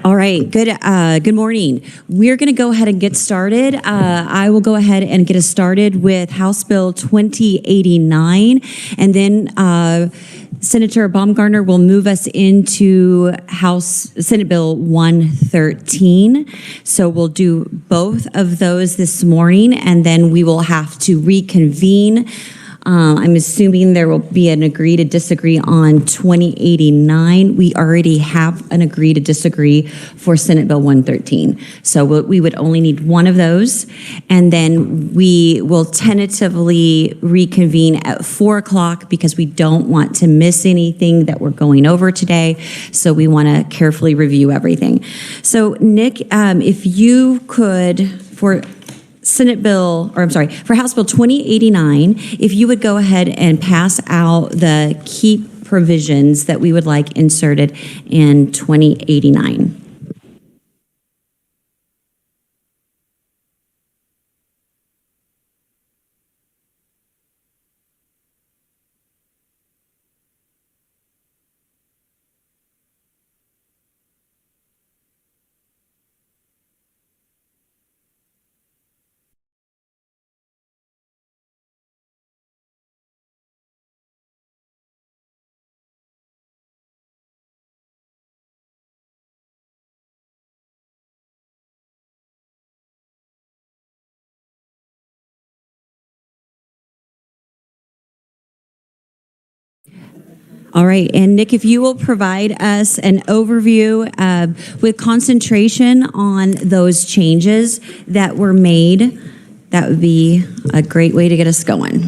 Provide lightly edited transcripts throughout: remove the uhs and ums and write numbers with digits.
All right, good morning. We're going to go ahead and get started. I will go ahead and get us started with House Bill 2089, and then Senator Baumgartner will move us into Senate Bill 113. So we'll do both of those this morning, and then we will have to reconvene. I'm assuming there will be an agree to disagree on 2089. We already have an agree to disagree for Senate Bill 113. So we would only need one of those. And then we will tentatively reconvene at 4 o'clock because we don't want to miss anything that we're going over today. So we want to carefully review everything. So Nick, if you could, for House Bill 2089, if you would go ahead and pass out the key provisions that we would like inserted in 2089. All right, and Nick, if you will provide us an overview with concentration on those changes that were made, that would be a great way to get us going.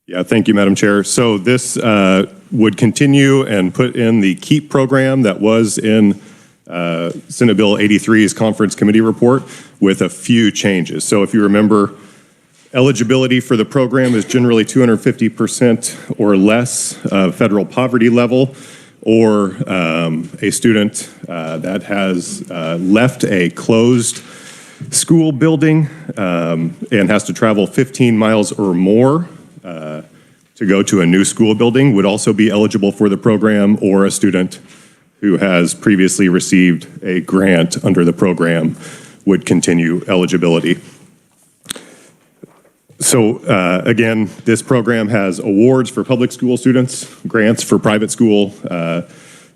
Yeah, thank you, Madam Chair. So this would continue and put in the KEEP program that was in Senate Bill 83's Conference Committee report with a few changes. So if you remember, eligibility for the program is generally 250% or less federal poverty level, or a student that has left a closed school building and has to travel 15 miles or more to go to a new school building would also be eligible for the program, or a student who has previously received a grant under the program would continue eligibility. So again, this program has awards for public school students, grants for private school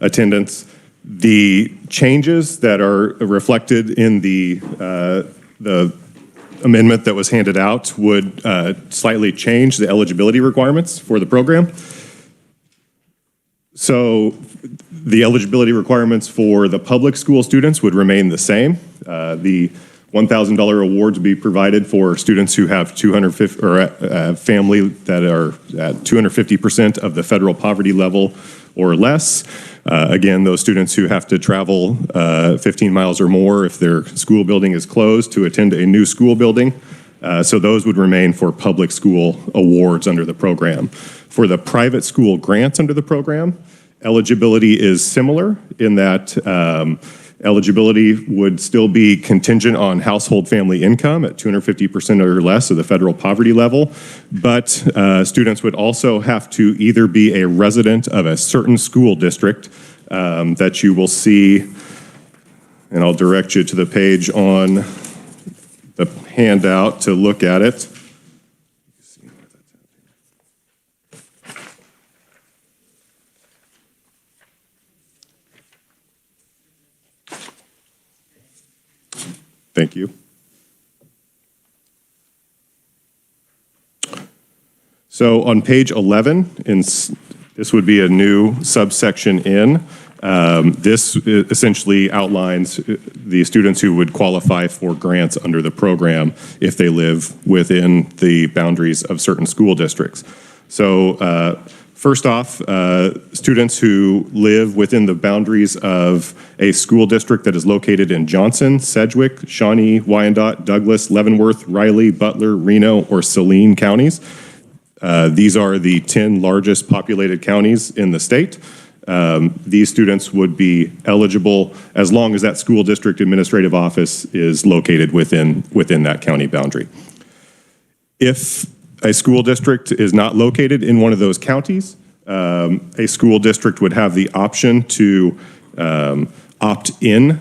attendance. The changes that are reflected in the amendment that was handed out would slightly change the eligibility requirements for the program. So the eligibility requirements for the public school students would remain the same. The $1,000 awards would be provided for students who have 250 or family that are at 250% of the federal poverty level or less. Again, those students who have to travel 15 miles or more if their school building is closed to attend a new school building. So those would remain for public school awards under the program. For the private school grants under the program, eligibility is similar in that eligibility would still be contingent on household family income at 250% or less of the federal poverty level, but students would also have to either be a resident of a certain school district that you will see, and I'll direct you to the page on the handout to look at it. Thank you. So on page 11, this would be a new subsection N. This essentially outlines the students who would qualify for grants under the program if they live within the boundaries of certain school districts. So first off, students who live within the boundaries of a school district that is located in Johnson, Sedgwick, Shawnee, Wyandotte, Douglas, Leavenworth, Riley, Butler, Reno, or Saline counties. These are the 10 largest populated counties in the state. These students would be eligible as long as that school district administrative office is located within that county boundary. If a school district is not located in one of those counties, a school district would have the option to opt in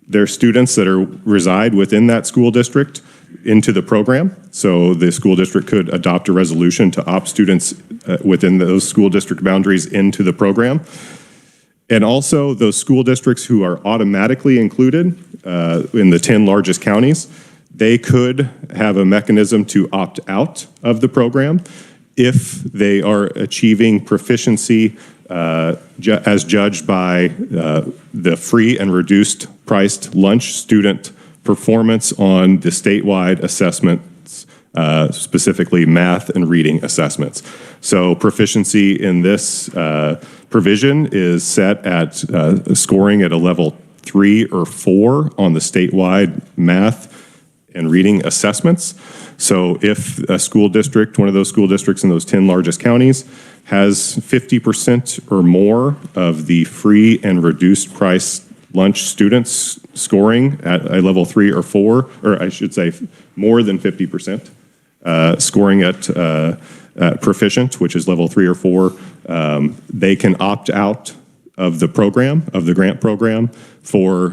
their students that reside within that school district into the program. So the school district could adopt a resolution to opt students within those school district boundaries into the program. And also those school districts who are automatically included in the 10 largest counties, they could have a mechanism to opt out of the program if they are achieving proficiency as judged by the free and reduced priced lunch student performance on the statewide assessments, specifically math and reading assessments. So proficiency in this provision is set at scoring at a level 3 or 4 on the statewide math and reading assessments. So if a school district, one of those school districts in those 10 largest counties, has 50% or more of the free and reduced price lunch students scoring at a level 3 or 4, or I should say more than 50%, scoring at proficient, which is level 3 or 4, they can opt out of the program, of the grant program, for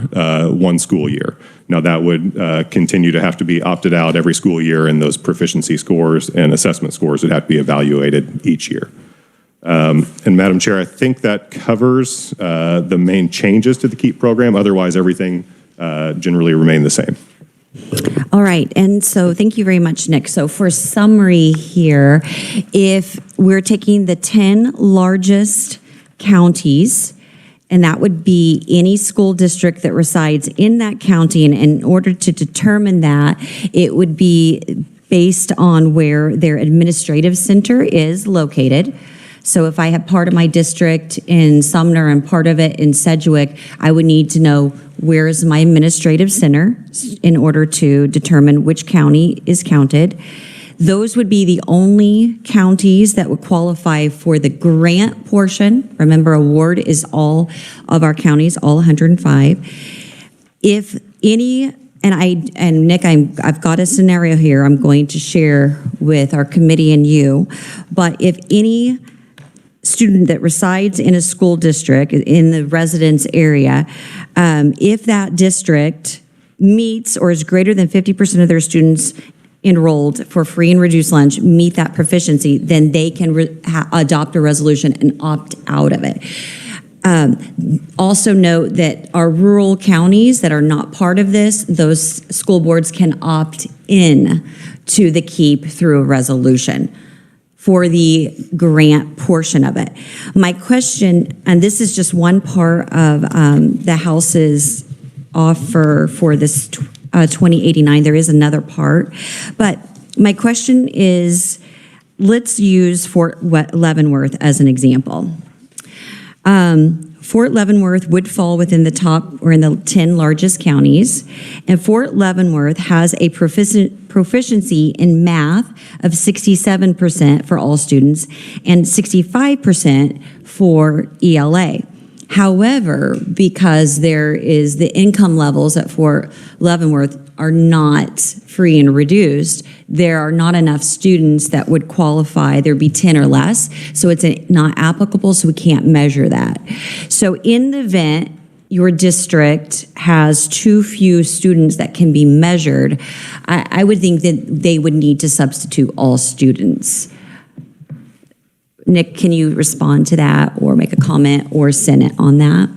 one school year. Now that would continue to have to be opted out every school year, and those proficiency scores and assessment scores would have to be evaluated each year. And Madam Chair, I think that covers the main changes to the KEEP program. Otherwise, everything generally remained the same. All right, and so thank you very much, Nick. So for summary here, if we're taking the 10 largest counties, and that would be any school district that resides in that county, and in order to determine that, it would be based on where their administrative center is located. So if I have part of my district in Sumner and part of it in Sedgwick, I would need to know where is my administrative center in order to determine which county is counted. Those would be the only counties that would qualify for the grant portion. Remember, award is all of our counties, all 105. If any, and Nick, I've got a scenario here I'm going to share with our committee and you, but if any student that resides in a school district in the residence area, if that district meets or is greater than 50% of their students enrolled for free and reduced lunch meet that proficiency, then they can adopt a resolution and opt out of it. Also note that our rural counties that are not part of this, those school boards can opt in to the KEEP through a resolution for the grant portion of it. My question, and this is just one part of the House's offer for this 2089, there is another part, but my question is, let's use Fort Leavenworth as an example. Fort Leavenworth would fall within the top or in the 10 largest counties, and Fort Leavenworth has a proficiency in math of 67% for all students and 65% for ELA. However, because there is the income levels at Fort Leavenworth are not free and reduced, there are not enough students that would qualify. There'd be 10 or less, so it's not applicable, so we can't measure that. So in the event your district has too few students that can be measured, I would think that they would need to substitute all students. Nick, can you respond to that or make a comment or Senate on that?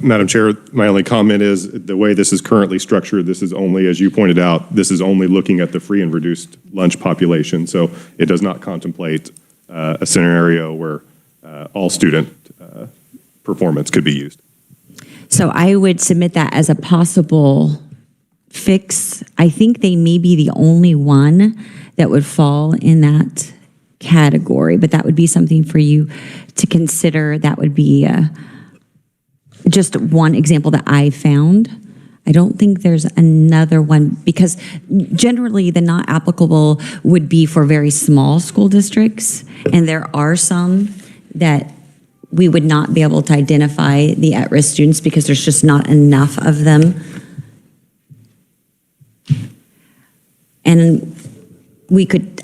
Madam Chair, my only comment is the way this is currently structured, this is only, as you pointed out, this is only looking at the free and reduced lunch population. So it does not contemplate a scenario where all student performance could be used. So I would submit that as a possible fix. I think they may be the only one that would fall in that category, but that would be something for you to consider. That would be just one example that I found. I don't think there's another one, because generally the not applicable would be for very small school districts, and there are some that we would not be able to identify the at-risk students because there's just not enough of them. And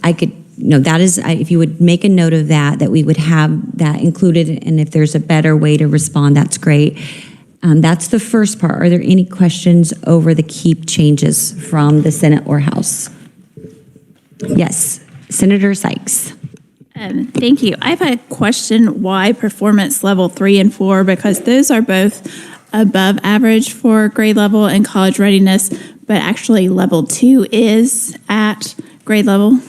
I could that is, if you would make a note of that, that we would have that included, and if there's a better way to respond, that's great. That's the first part. Are there any questions over the keep changes from the Senate or House? Yes, Senator Sykes. Thank you. I have a question. Why performance level 3 and 4? Because those are both above average for grade level and college readiness, but actually level 2 is at grade level.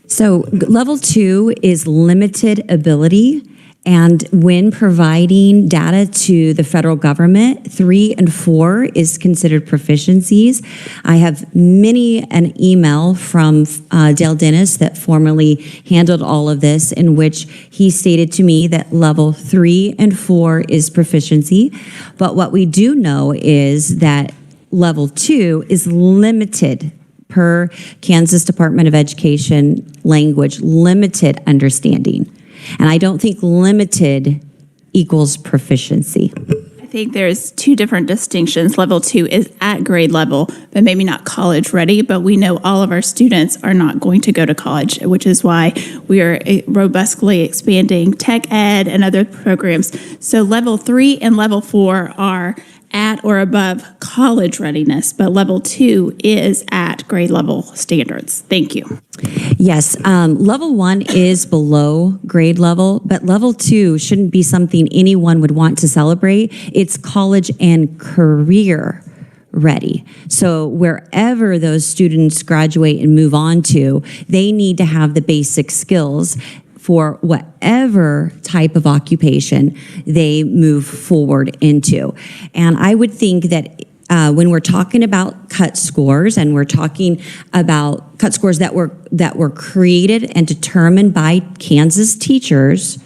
So level 2 is limited ability. And when providing data to the federal government, 3 and 4 is considered proficiencies. I have many an email from Dale Dennis that formerly handled all of this, in which he stated to me that level 3 and 4 is proficiency. But what we do know is that level 2 is limited per Kansas Department of Education language, limited understanding. And I don't think limited equals proficiency. I think there's two different distinctions. Level 2 is at grade level, but maybe not college ready, but we know all of our students are not going to go to college, which is why we are robustly expanding tech ed and other programs. So level 3 and level 4 are at or above college readiness, but level 2 is at grade level standards. Thank you. Yes, level 1 is below grade level, but level 2 shouldn't be something anyone would want to celebrate. It's college and career ready. So wherever those students graduate and move on to, they need to have the basic skills for whatever type of occupation they move forward into. And I would think that when we're talking about cut scores, and we're talking about cut scores that were created and determined by Kansas teachers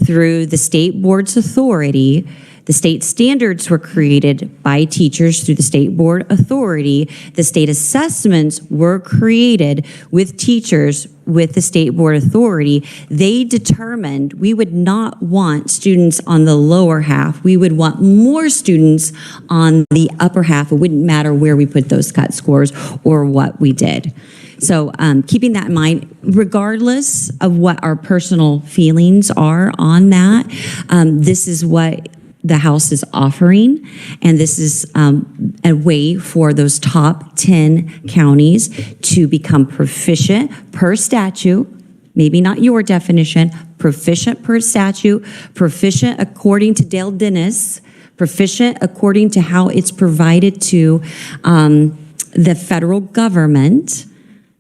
through the state board's authority, the state standards were created by teachers through the state board authority. The state assessments were created with teachers with the state board authority. They determined we would not want students on the lower half. We would want more students on the upper half. It wouldn't matter where we put those cut scores or what we did. So keeping that in mind, regardless of what our personal feelings are on that, this is what the House is offering, and this is a way for those top 10 counties to become proficient per statute, maybe not your definition, proficient per statute, proficient according to Dale Dennis, proficient according to how it's provided to the federal government.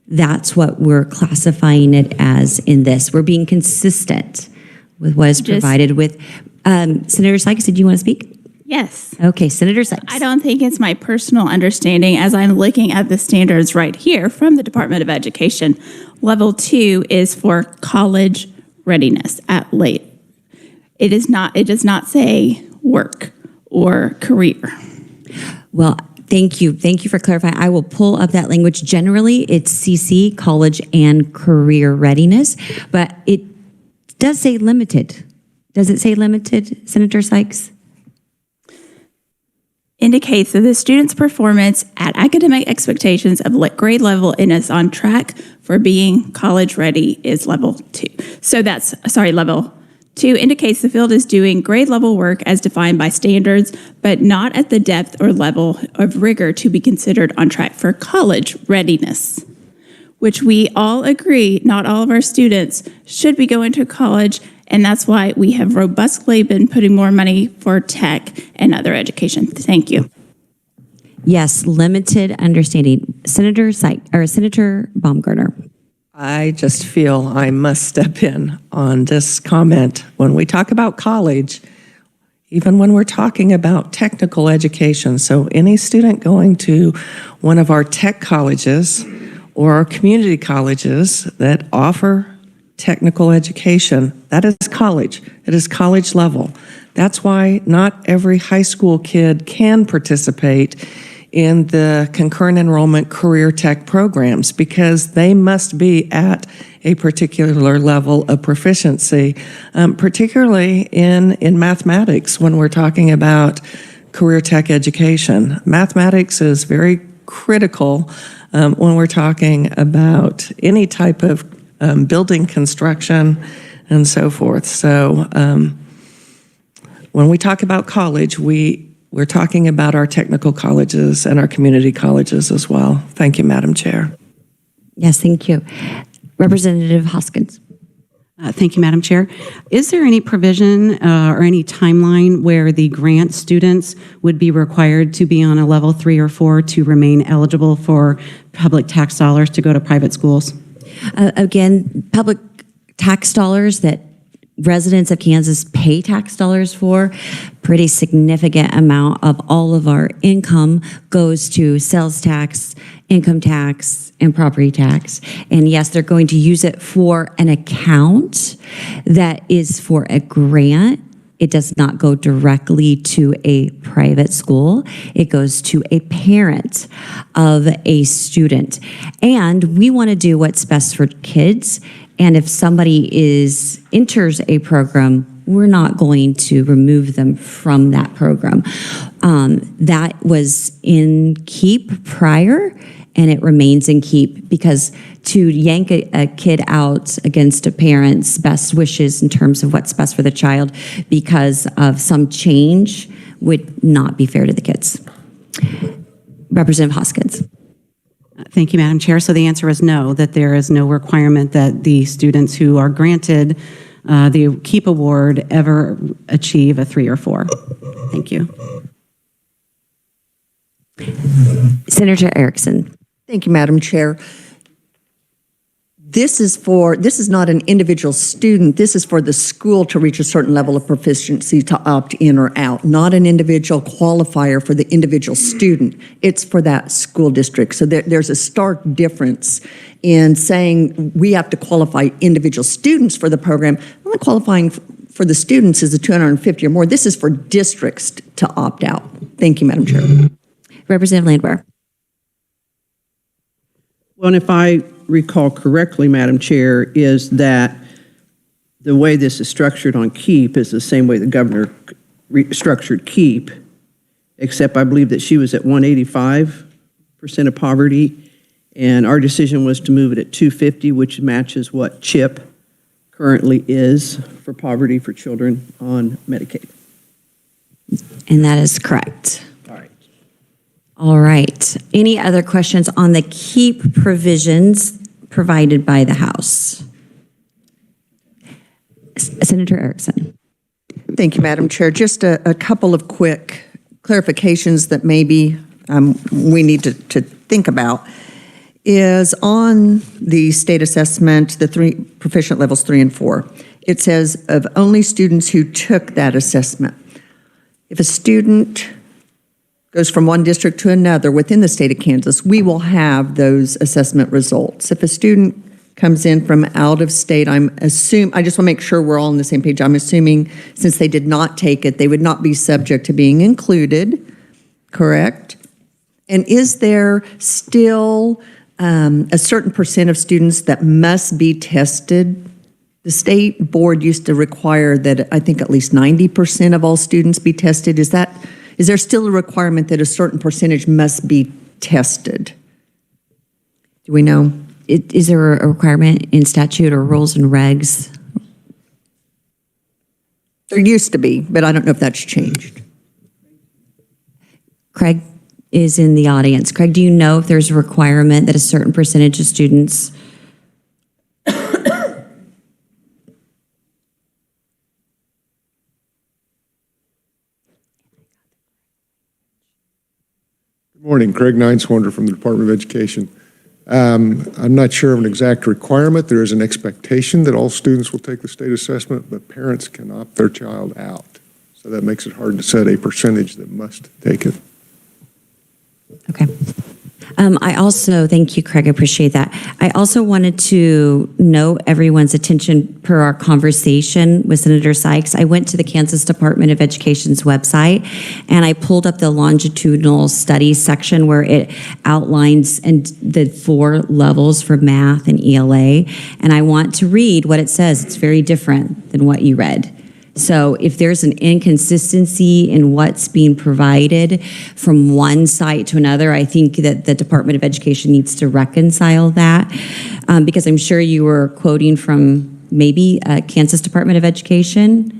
That's what we're classifying it as in this. We're being consistent with what is provided with. Senator Sykes, did you want to speak? Yes. Okay, Senator Sykes. I don't think it's my personal understanding, as I'm looking at the standards right here from the Department of Education. Level 2 is for college readiness at late. It does not say work or career. Well, thank you. Thank you for clarifying. I will pull up that language. Generally, it's CC, college and career readiness, but it does say limited. Does it say limited, Senator Sykes? Indicates that the student's performance at academic expectations of grade level and is on track for being college ready is level 2. So level 2 indicates the field is doing grade level work as defined by standards, but not at the depth or level of rigor to be considered on track for college readiness, which we all agree not all of our students should be going to college. And that's why we have robustly been putting more money for tech and other education. Thank you. Yes, limited understanding. Senator Baumgartner. I just feel I must step in on this comment. When we talk about college, even when we're talking about technical education, so any student going to one of our tech colleges or our community colleges that offer technical education, that is college. It is college level. That's why not every high school kid can participate in the concurrent enrollment career tech programs, because they must be at a particular level of proficiency, particularly in mathematics when we're talking about career tech education. Mathematics is very critical when we're talking about any type of building construction, and so forth. So when we talk about college, we're talking about our technical colleges and our community colleges as well. Thank you, Madam Chair. Yes, thank you. Representative Hoskins. Thank you, Madam Chair. Is there any provision or any timeline where the grant students would be required to be on a level 3 or 4 to remain eligible for public tax dollars to go to private schools? Again, public tax dollars that residents of Kansas pay tax dollars for, pretty significant amount of all of our income goes to sales tax, income tax, and property tax. And yes, they're going to use it for an account that is for a grant. It does not go directly to a private school. It goes to a parent of a student. And we want to do what's best for kids. And if somebody enters a program, we're not going to remove them from that program. That was in KEEP prior, and it remains in KEEP, because to yank a kid out against a parent's best wishes in terms of what's best for the child because of some change would not be fair to the kids. Representative Hoskins. Thank you, Madam Chair. So the answer is no, that there is no requirement that the students who are granted the KEEP award ever achieve a 3 or 4. Thank you. Senator Erickson. Thank you, Madam Chair. This is not an individual student. This is for the school to reach a certain level of proficiency to opt in or out, not an individual qualifier for the individual student. It's for that school district. So there's a stark difference in saying we have to qualify individual students for the program. Only qualifying for the students is the 250 or more. This is for districts to opt out. Thank you, Madam Chair. Representative Landwehr. Well, and if I recall correctly, Madam Chair, is that the way this is structured on KEEP is the same way the governor structured KEEP, except I believe that she was at 185% of poverty, and our decision was to move it at 250, which matches what CHIP currently is for poverty for children on Medicaid. And that is correct. All right. All right. Any other questions on the KEEP provisions provided by the House? Senator Erickson. Thank you, Madam Chair. Just a couple of quick clarifications that maybe we need to think about is on the state assessment, the proficient levels 3 and 4. It says of only students who took that assessment. If a student goes from one district to another within the state of Kansas, we will have those assessment results. If a student comes in from out of state, I just want to make sure we're all on the same page. I'm assuming since they did not take it, they would not be subject to being included, correct? And is there still a certain percent of students that must be tested? The state board used to require that I think at least 90% of all students be tested. Is there still a requirement that a certain percentage must be tested? Do we know? Is there a requirement in statute or rules and regs? There used to be, but I don't know if that's changed. Craig is in the audience. Craig, do you know if there's a requirement that a certain percentage of students? Good morning, Craig Nineswander from the Department of Education. I'm not sure of an exact requirement. There is an expectation that all students will take the state assessment, but parents can opt their child out. So that makes it hard to set a percentage that must take it. Okay. I also, thank you, Craig, I appreciate that. I also wanted to note everyone's attention per our conversation with Senator Sykes. I went to the Kansas Department of Education's website and I pulled up the longitudinal studies section where it outlines and the 4 levels for math and ELA. And I want to read what it says. It's very different than what you read. So if there's an inconsistency in what's being provided from one site to another, I think that the Department of Education needs to reconcile that, because I'm sure you were quoting from maybe Kansas Department of Education.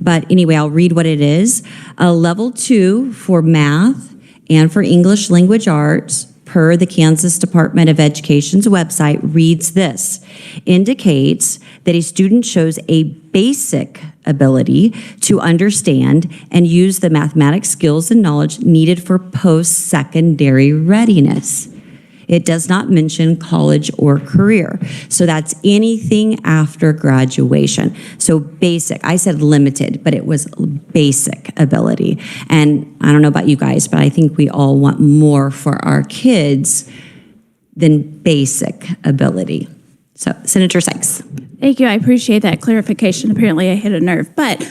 But anyway, I'll read what it is. Level 2 for math and for English language arts, per the Kansas Department of Education's website, reads this: indicates that a student shows a basic ability to understand and use the mathematics skills and knowledge needed for post-secondary readiness. It does not mention college or career. So that's anything after graduation. So basic, I said limited, but it was basic ability. And I don't know about you guys, but I think we all want more for our kids than basic ability. So Senator Sykes. Thank you. I appreciate that clarification. Apparently I hit a nerve. But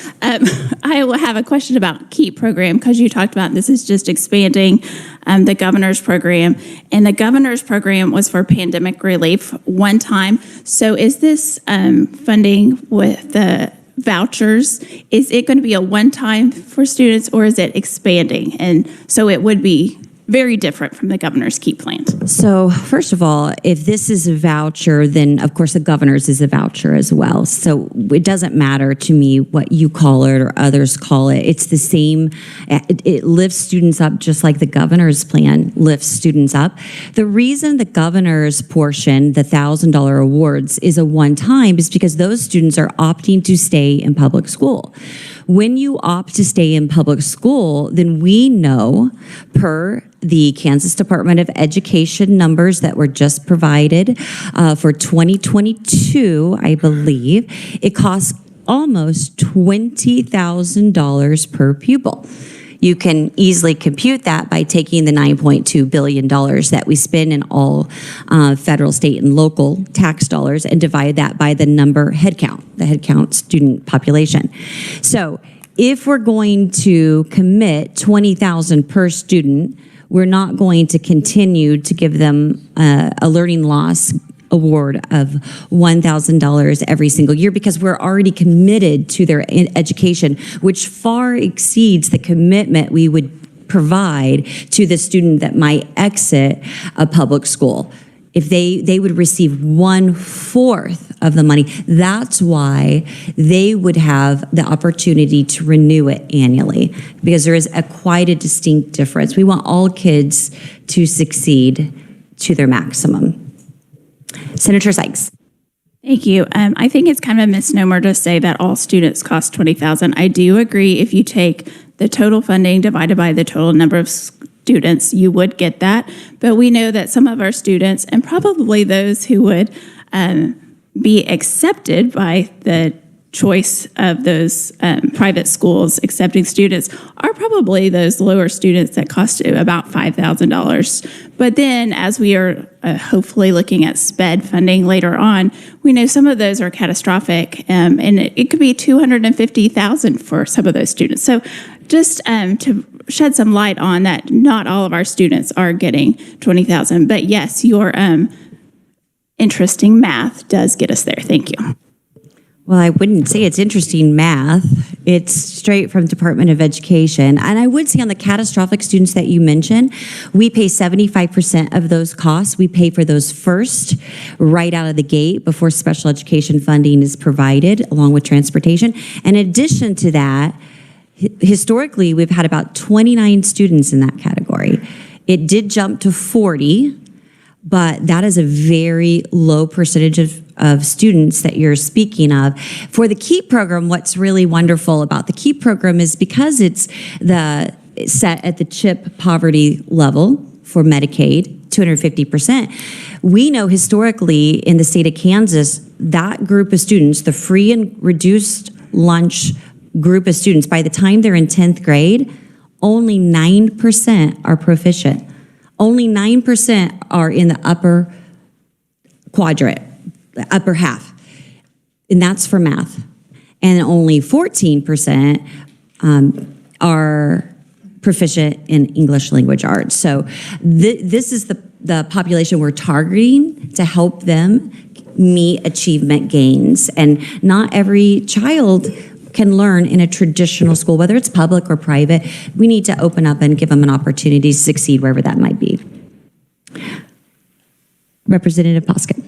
I will have a question about KEEP program, because you talked about this is just expanding the governor's program. And the governor's program was for pandemic relief one time. So is this funding with the vouchers, is it going to be a one-time for students, or is it expanding? And so it would be very different from the governor's KEEP plan. So first of all, if this is a voucher, then of course the governor's is a voucher as well. So it doesn't matter to me what you call it or others call it. It's the same. It lifts students up just like the governor's plan lifts students up. The reason the governor's portion, the $1,000 awards, is a one-time is because those students are opting to stay in public school. When you opt to stay in public school, then we know, per the Kansas Department of Education numbers that were just provided for 2022, I believe, it costs almost $20,000 per pupil. You can easily compute that by taking the $9.2 billion that we spend in all federal, state, and local tax dollars and divide that by the head count student population. So if we're going to commit $20,000 per student, we're not going to continue to give them a learning loss award of $1,000 every single year, because we're already committed to their education, which far exceeds the commitment we would provide to the student that might exit a public school. If they would receive 1/4 of the money, that's why they would have the opportunity to renew it annually, because there is quite a distinct difference. We want all kids to succeed to their maximum. Senator Sykes. Thank you. I think it's kind of a misnomer to say that all students cost $20,000. I do agree if you take the total funding divided by the total number of students, you would get that. But we know that some of our students, and probably those who would be accepted by the choice of those private schools accepting students, are probably those lower students that cost about $5,000. But then as we are hopefully looking at SPED funding later on, we know some of those are catastrophic, and it could be $250,000 for some of those students. So just to shed some light on that, not all of our students are getting $20,000. But yes, your interesting math does get us there. Thank you. Well, I wouldn't say it's interesting math. It's straight from Department of Education. And I would say on the catastrophic students that you mentioned, we pay 75% of those costs. We pay for those first, right out of the gate, before special education funding is provided, along with transportation. And in addition to that, historically, we've had about 29 students in that category. It did jump to 40, but that is a very low percentage of students that you're speaking of. For the KEEP program, what's really wonderful about the KEEP program is because it's set at the CHIP poverty level for Medicaid, 250%. We know historically in the state of Kansas, that group of students, the free and reduced lunch group of students, by the time they're in 10th grade, only 9% are proficient. Only 9% are in the upper quadrant, the upper half, and that's for math. And only 14% are proficient in English language arts. So this is the population we're targeting to help them meet achievement gains. And not every child can learn in a traditional school, whether it's public or private. We need to open up and give them an opportunity to succeed wherever that might be. Representative Poskin.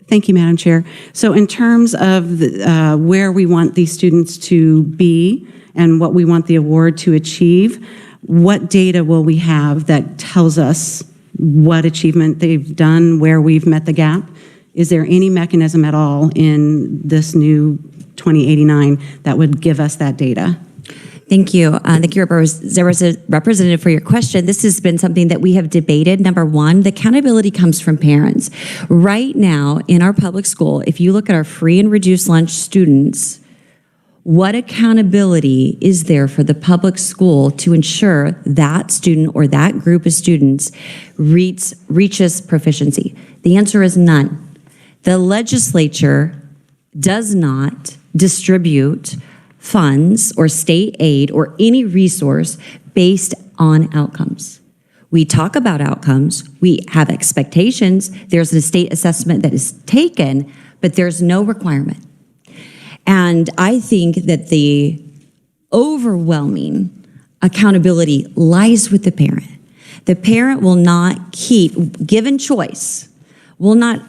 Thank you, Madam Chair. So in terms of where we want these students to be and what we want the award to achieve, what data will we have that tells us what achievement they've done, where we've met the gap? Is there any mechanism at all in this new 2089 that would give us that data? Thank you. Thank you, Representative, for your question. This has been something that we have debated. Number one, the accountability comes from parents. Right now, in our public school, if you look at our free and reduced lunch students, what accountability is there for the public school to ensure that student or that group of students reaches proficiency? The answer is none. The legislature does not distribute funds or state aid or any resource based on outcomes. We talk about outcomes, we have expectations, there's a state assessment that is taken, but there's no requirement. And I think that the overwhelming accountability lies with the parent. The parent will not keep, given choice, will not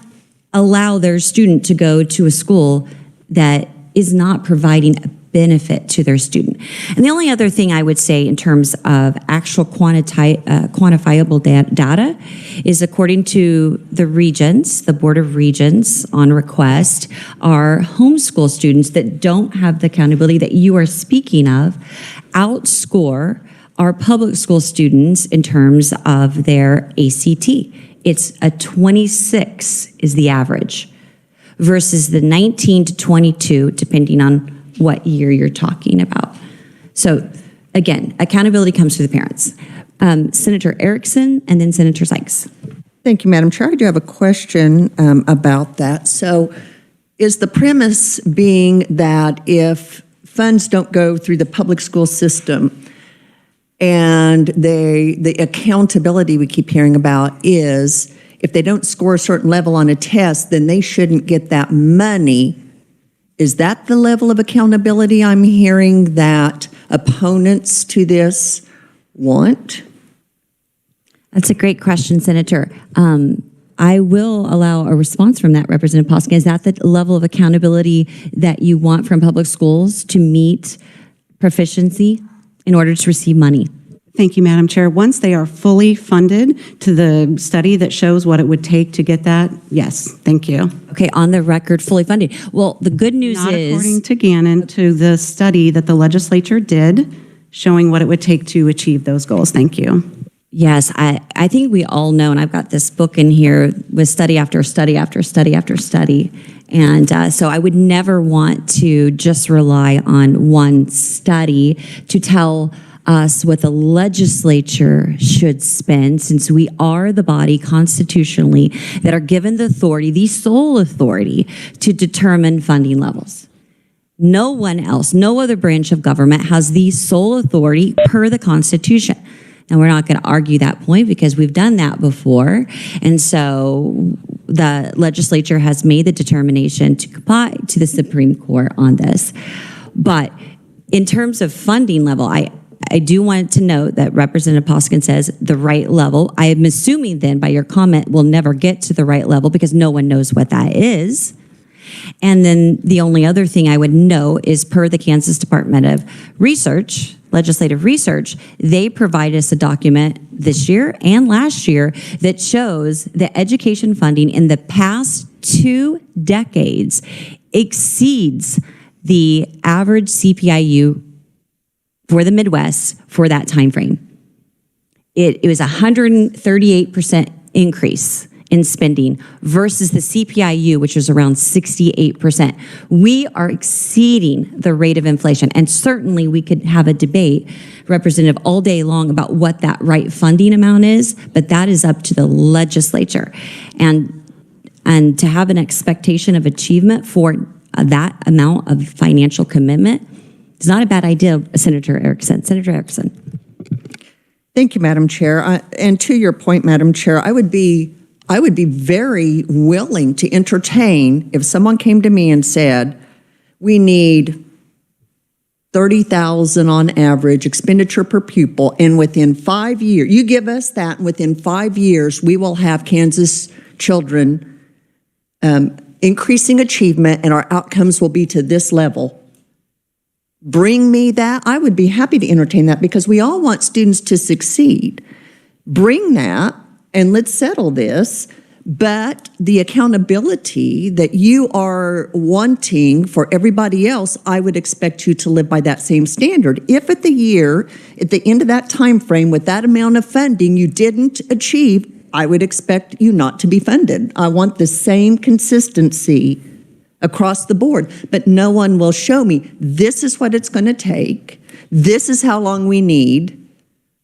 allow their student to go to a school that is not providing a benefit to their student. And the only other thing I would say in terms of actual quantifiable data is, according to the Regents, the Board of Regents on request, our homeschool students that don't have the accountability that you are speaking of outscore our public school students in terms of their ACT. It's a 26 is the average versus the 19 to 22, depending on what year you're talking about. So again, accountability comes through the parents. Senator Erickson and then Senator Sykes. Thank you, Madam Chair. I do have a question about that. So is the premise being that if funds don't go through the public school system and the accountability we keep hearing about is if they don't score a certain level on a test, then they shouldn't get that money? Is that the level of accountability I'm hearing that opponents to this want? That's a great question, Senator. I will allow a response from that, Representative Poskin. Is that the level of accountability that you want from public schools to meet proficiency in order to receive money? Thank you, Madam Chair. Once they are fully funded to the study that shows what it would take to get that, yes, thank you. Okay, on the record, fully funded. Well, the good news Not is... according to Gannon, to the study that the legislature did, showing what it would take to achieve those goals. Thank you. Yes, I think we all know, and I've got this book in here with study after study after study after study. And so I would never want to just rely on one study to tell us what the legislature should spend, since we are the body constitutionally that are given the authority, the sole authority, to determine funding levels. No one else, no other branch of government has the sole authority per the Constitution. And we're not going to argue that point because we've done that before. And so the legislature has made the determination to comply to the Supreme Court on this. But in terms of funding level, I do want to note that Representative Poskin says the right level. I am assuming then by your comment we'll never get to the right level because no one knows what that is. And then the only other thing I would note is, per the Kansas Department of Research, Legislative Research, they provide us a document this year and last year that shows that education funding in the past 2 decades exceeds the average CPIU for the Midwest for that time frame. It was 138% increase in spending versus the CPIU, which is around 68%. We are exceeding the rate of inflation, and certainly we could have a debate, Representative, all day long about what that right funding amount is, but that is up to the legislature. And to have an expectation of achievement for that amount of financial commitment is not a bad idea, Senator Erickson. Senator Erickson. Thank you, Madam Chair. And to your point, Madam Chair, I would be very willing to entertain if someone came to me and said, we need $30,000 on average expenditure per pupil, and within 5 years, you give us that, and within 5 years, we will have Kansas children increasing achievement, and our outcomes will be to this level. Bring me that. I would be happy to entertain that because we all want students to succeed. Bring that, and let's settle this. But the accountability that you are wanting for everybody else, I would expect you to live by that same standard. If at the end of that time frame, with that amount of funding you didn't achieve, I would expect you not to be funded. I want the same consistency across the board, but no one will show me, this is what it's going to take, this is how long we need.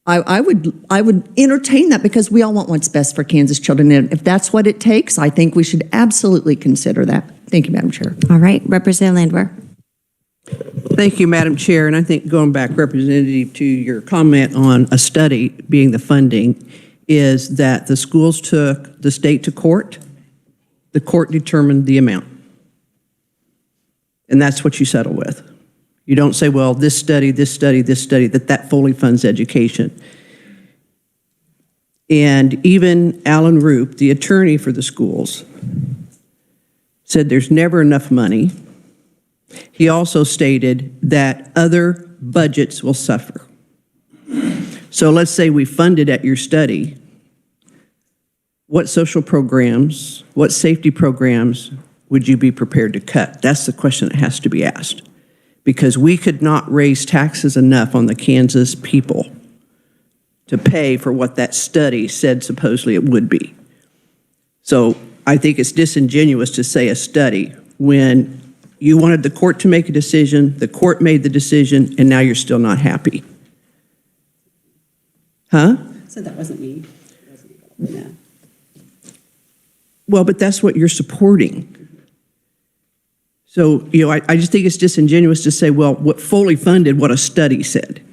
I would entertain that because we all want what's best for Kansas children. And if that's what it takes, I think we should absolutely consider that. Thank you, Madam Chair. All right, Representative Landwehr. Thank you, Madam Chair. And I think going back, Representative, to your comment on a study being the funding, is that the schools took the state to court. The court determined the amount. And that's what you settle with. You don't say, well, this study, that fully funds education. And even Alan Roop, the attorney for the schools, said there's never enough money. He also stated that other budgets will suffer. So let's say we funded at your study. What social programs, what safety programs would you be prepared to cut? That's the question that has to be asked. Because we could not raise taxes enough on the Kansas people to pay for what that study said supposedly it would be. So I think it's disingenuous to say a study when you wanted the court to make a decision, the court made the decision, and now you're still not happy. Huh? So that wasn't me. No. Well, but that's what you're supporting. So, I just think it's disingenuous to say, well, what fully funded, what a study said.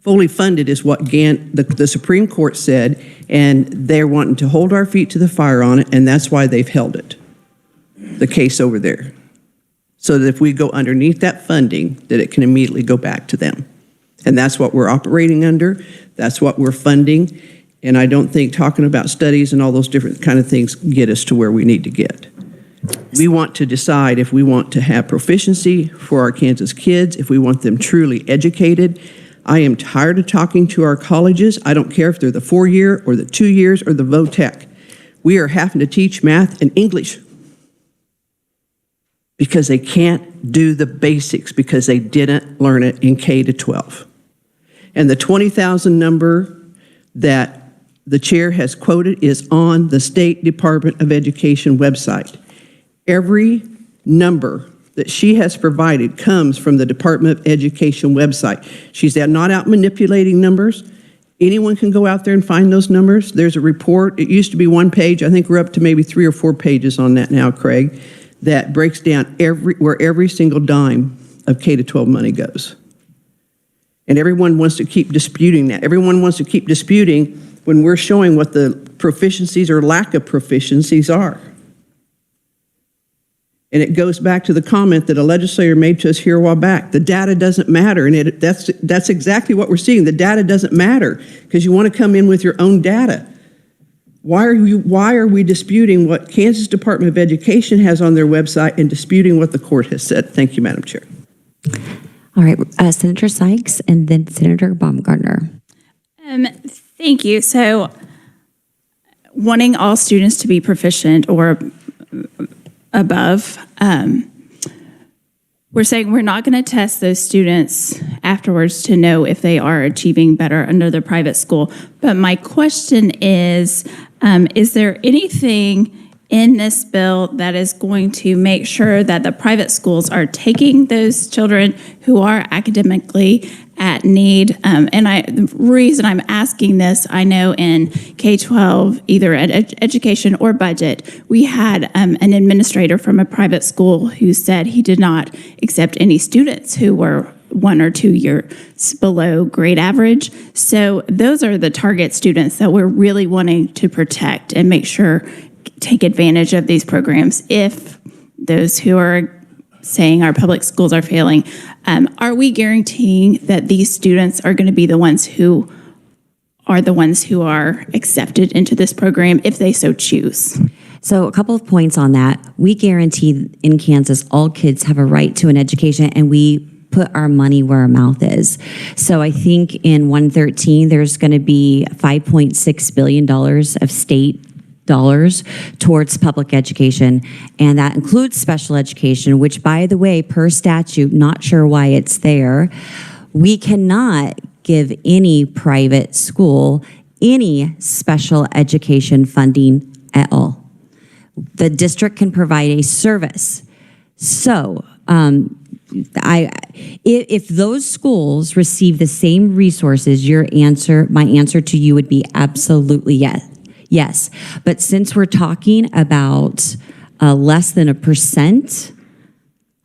Fully funded is what the Supreme Court said, and they're wanting to hold our feet to the fire on it, and that's why they've held it, the case over there. So that if we go underneath that funding, that it can immediately go back to them. And that's what we're operating under, that's what we're funding, and I don't think talking about studies and all those different kind of things get us to where we need to get. We want to decide if we want to have proficiency for our Kansas kids, if we want them truly educated. I am tired of talking to our colleges. I don't care if they're the 4-year or the 2 years or the VOTEC. We are having to teach math and English because they can't do the basics because they didn't learn it in K-12. And the 20,000 number that the chair has quoted is on the State Department of Education website. Every number that she has provided comes from the Department of Education website. She's not out manipulating numbers. Anyone can go out there and find those numbers. There's a report. It used to be 1 page. I think we're up to maybe 3 or 4 pages on that now, Craig, that breaks down where every single dime of K-12 money goes. And everyone wants to keep disputing that. Everyone wants to keep disputing when we're showing what the proficiencies or lack of proficiencies are. And it goes back to the comment that a legislator made to us here a while back. The data doesn't matter, and that's exactly what we're seeing. The data doesn't matter because you want to come in with your own data. Why are we disputing what Kansas Department of Education has on their website and disputing what the court has said? Thank you, Madam Chair. All right, Senator Sykes and then Senator Baumgartner. Thank you. So wanting all students to be proficient or above, we're saying we're not going to test those students afterwards to know if they are achieving better under the private school. But my question is there anything in this bill that is going to make sure that the private schools are taking those children who are academically at need? And the reason I'm asking this, I know in K-12, either at education or budget, we had an administrator from a private school who said he did not accept any students who were 1 or 2 years below grade average. So those are the target students that we're really wanting to protect and make sure take advantage of these programs if those who are saying our public schools are failing, are we guaranteeing that these students are going to be the ones who are accepted into this program if they so choose? So a couple of points on that. We guarantee in Kansas all kids have a right to an education, and we put our money where our mouth is. So I think in 113, there's going to be $5.6 billion of state dollars towards public education, and that includes special education, which, by the way, per statute, not sure why it's there, we cannot give any private school any special education funding at all. The district can provide a service. So if those schools receive the same resources, my answer to you would be absolutely yes. Yes. But since we're talking about less than 1%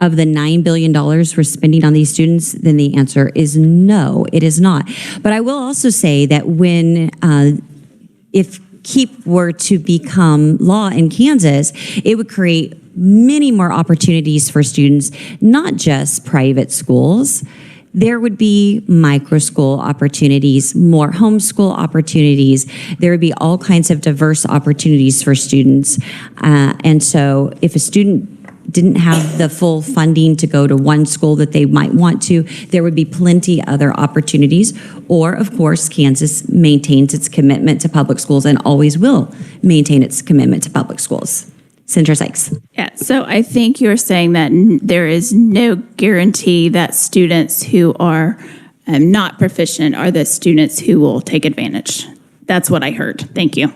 of the $9 billion we're spending on these students, then the answer is no, it is not. But I will also say that if KEEP were to become law in Kansas, it would create many more opportunities for students, not just private schools. There would be micro school opportunities, more homeschool opportunities. There would be all kinds of diverse opportunities for students. And so if a student didn't have the full funding to go to one school that they might want to, there would be plenty other opportunities. Or, of course, Kansas maintains its commitment to public schools and always will maintain its commitment to public schools. Senator Sykes. Yeah, so I think you're saying that there is no guarantee that students who are not proficient are the students who will take advantage. That's what I heard. Thank you.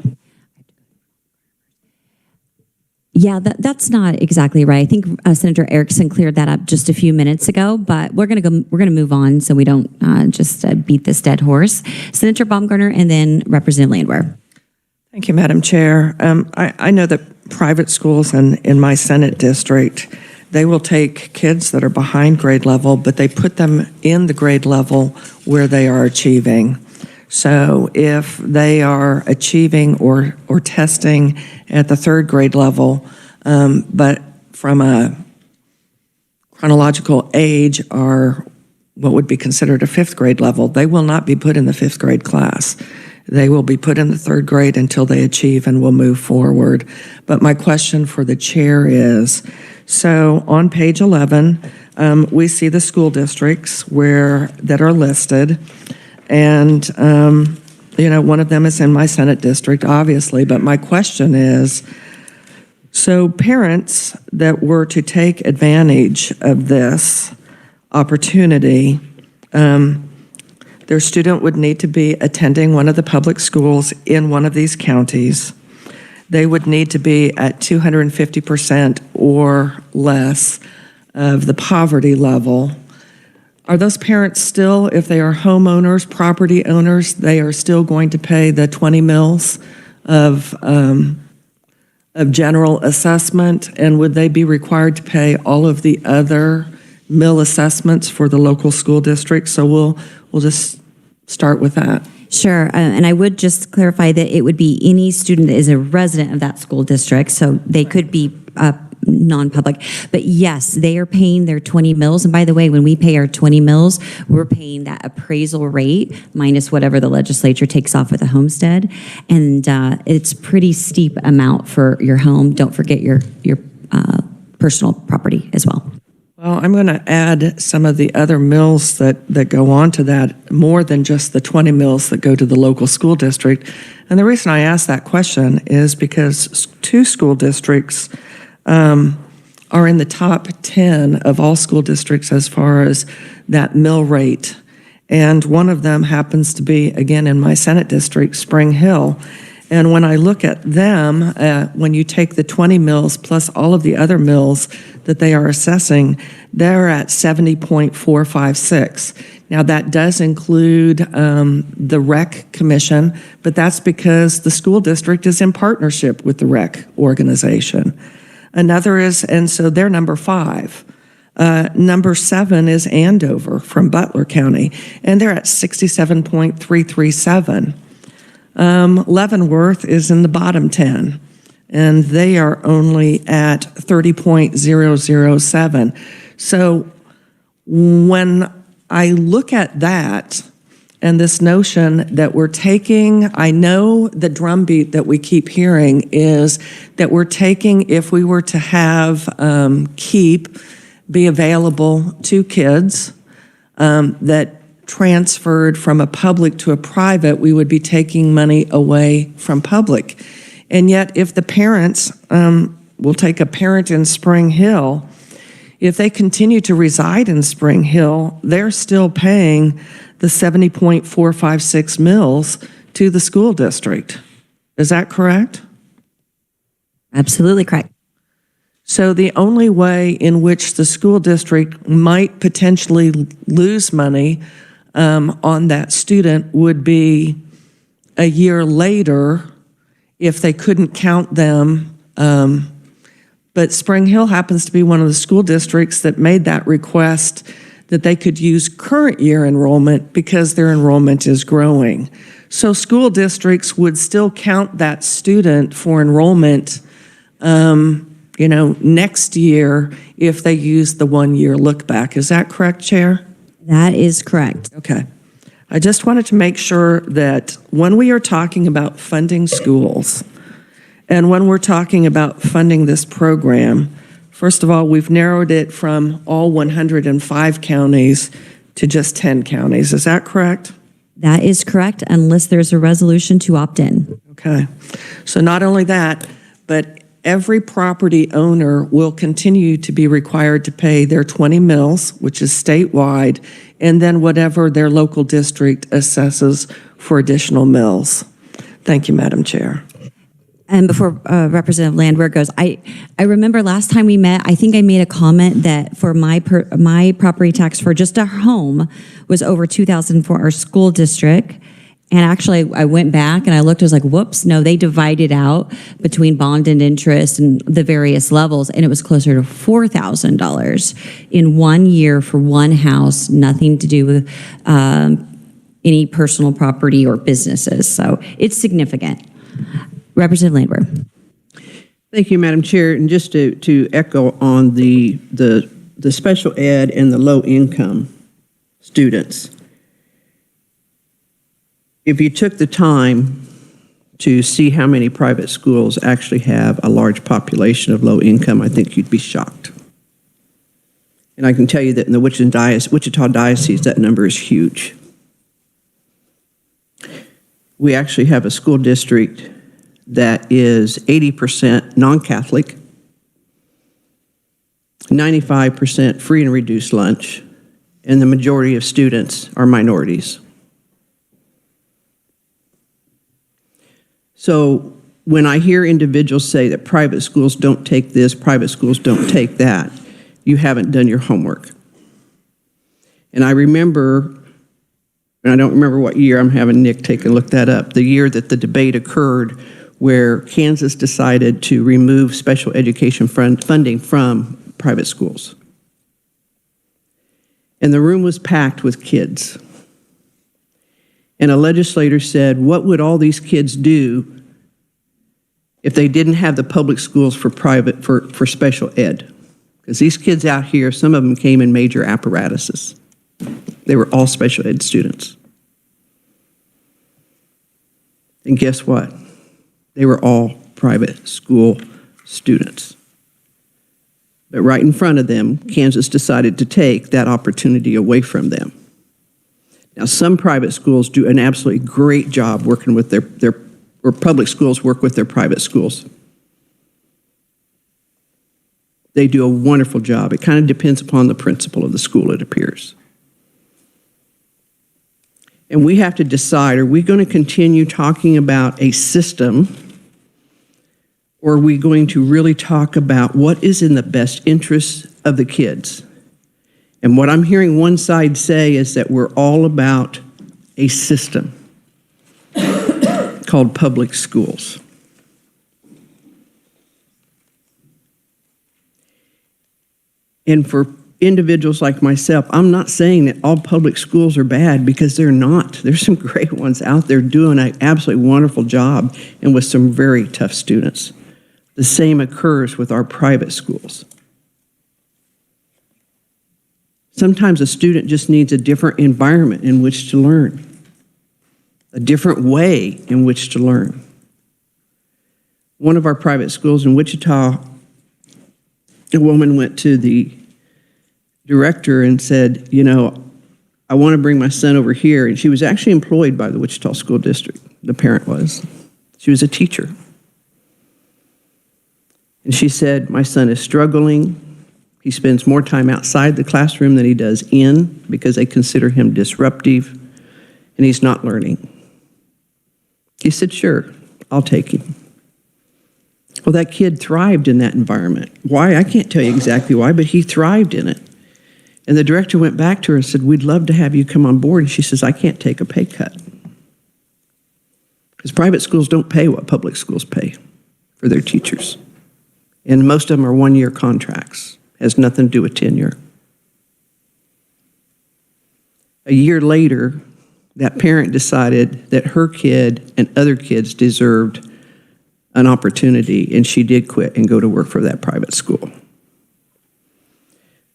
Yeah, that's not exactly right. I think Senator Erickson cleared that up just a few minutes ago, but we're going to move on so we don't just beat this dead horse. Senator Baumgartner and then Representative Landwehr. Thank you, Madam Chair. I know that private schools in my Senate district, they will take kids that are behind grade level, but they put them in the grade level where they are achieving. So if they are achieving or testing at the third grade level, but from a chronological age are what would be considered a fifth grade level, they will not be put in the fifth grade class. They will be put in the third grade until they achieve and will move forward. But my question for the chair is, so on page 11, we see the school districts that are listed. And, one of them is in my Senate district, obviously. But my question is, so parents that were to take advantage of this opportunity, their student would need to be attending one of the public schools in one of these counties. They would need to be at 250% or less of the poverty level. Are those parents still, if they are homeowners, property owners, they are still going to pay the 20 mills of general assessment? And would they be required to pay all of the other mill assessments for the local school district? So we'll just start with that. Sure, and I would just clarify that it would be any student that is a resident of that school district, so they could be non-public. But yes, they are paying their 20 mills. And by the way, when we pay our 20 mills, we're paying that appraisal rate minus whatever the legislature takes off with a homestead. And it's pretty steep amount for your home. Don't forget your personal property as well. Well, I'm going to add some of the other mills that go on to that, more than just the 20 mills that go to the local school district. And the reason I ask that question is because two school districts are in the top 10 of all school districts as far as that mill rate. And one of them happens to be, again, in my Senate district, Spring Hill. And when I look at them, when you take the 20 mills plus all of the other mills that they are assessing, they're at 70.456. Now, that does include the rec commission, but that's because the school district is in partnership with the rec organization. Another is, and so they're number 5. Number 7 is Andover from Butler County, and they're at 67.337. Leavenworth is in the bottom 10, and they are only at 30.007. So when I look at that and this notion that we're taking, I know the drumbeat that we keep hearing is that we're taking, if we were to have KEEP be available to kids that transferred from a public to a private, we would be taking money away from public. And yet, if the parents, we'll take a parent in Spring Hill, if they continue to reside in Spring Hill, they're still paying the 70.456 mills to the school district. Is that correct? Absolutely correct. So the only way in which the school district might potentially lose money on that student would be a year later if they couldn't count them. But Spring Hill happens to be one of the school districts that made that request that they could use current year enrollment because their enrollment is growing. So school districts would still count that student for enrollment, next year if they use the 1 year look back. Is that correct, Chair? That is correct. Okay. I just wanted to make sure that when we are talking about funding schools and when we're talking about funding this program, first of all, we've narrowed it from all 105 counties to just 10 counties. Is that correct? That is correct, unless there's a resolution to opt in. Okay. So not only that, but every property owner will continue to be required to pay their 20 mills, which is statewide, and then whatever their local district assesses for additional mills. Thank you, Madam Chair. And before Representative Landwehr goes, I remember last time we met, I think I made a comment that for my property tax for just a home was over $2,000 for our school district. And actually, I went back and I looked, I was like, whoops, no, they divided out between bond and interest and the various levels, and it was closer to $4,000 in 1 year for one house, nothing to do with any personal property or businesses. So it's significant. Representative Landwehr. Thank you, Madam Chair. And just to echo on the special ed and the low-income students, if you took the time to see how many private schools actually have a large population of low income, I think you'd be shocked. And I can tell you that in the Wichita Diocese, that number is huge. We actually have a school district that is 80% non-Catholic, 95% free and reduced lunch, and the majority of students are minorities. So when I hear individuals say that private schools don't take this, private schools don't take that, you haven't done your homework. And I remember, and I don't remember what year, I'm having Nick take a look that up, the year that the debate occurred where Kansas decided to remove special education funding from private schools. And the room was packed with kids. And a legislator said, what would all these kids do if they didn't have the public schools for special ed? Because these kids out here, some of them came in major apparatuses. They were all special ed students. And guess what? They were all private school students. But right in front of them, Kansas decided to take that opportunity away from them. Now, some private schools do an absolutely great job working with or public schools work with their private schools. They do a wonderful job. It kind of depends upon the principal of the school, it appears. And we have to decide, are we going to continue talking about a system, or are we going to really talk about what is in the best interest of the kids? And what I'm hearing one side say is that we're all about a system called public schools. And for individuals like myself, I'm not saying that all public schools are bad, because they're not. There's some great ones out there doing an absolutely wonderful job and with some very tough students. The same occurs with our private schools. Sometimes a student just needs a different environment in which to learn, a different way in which to learn. One of our private schools in Wichita, a woman went to the director and said, you know, I want to bring my son over here. And she was actually employed by the Wichita School District. The parent was. She was a teacher. And she said, my son is struggling. He spends more time outside the classroom than he does in because they consider him disruptive, and he's not learning. He said, sure, I'll take him. Well, that kid thrived in that environment. Why? I can't tell you exactly why, but he thrived in it. And the director went back to her and said, we'd love to have you come on board. And she says, I can't take a pay cut. Because private schools don't pay what public schools pay for their teachers. And most of them are one-year contracts. Has nothing to do with tenure. A year later, that parent decided that her kid and other kids deserved an opportunity, and she did quit and go to work for that private school.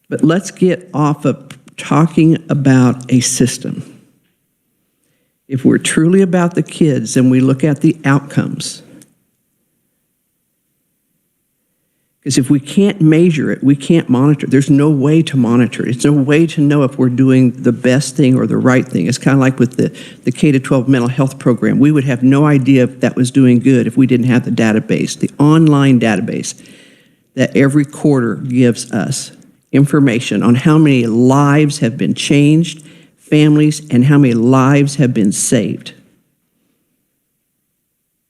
But let's get off of talking about a system. If we're truly about the kids and we look at the outcomes, because if we can't measure it, we can't monitor. There's no way to monitor it. It's no way to know if we're doing the best thing or the right thing. It's kind of like with the K-12 mental health program. We would have no idea if that was doing good if we didn't have the database, the online database that every quarter gives us information on how many lives have been changed, families, and how many lives have been saved.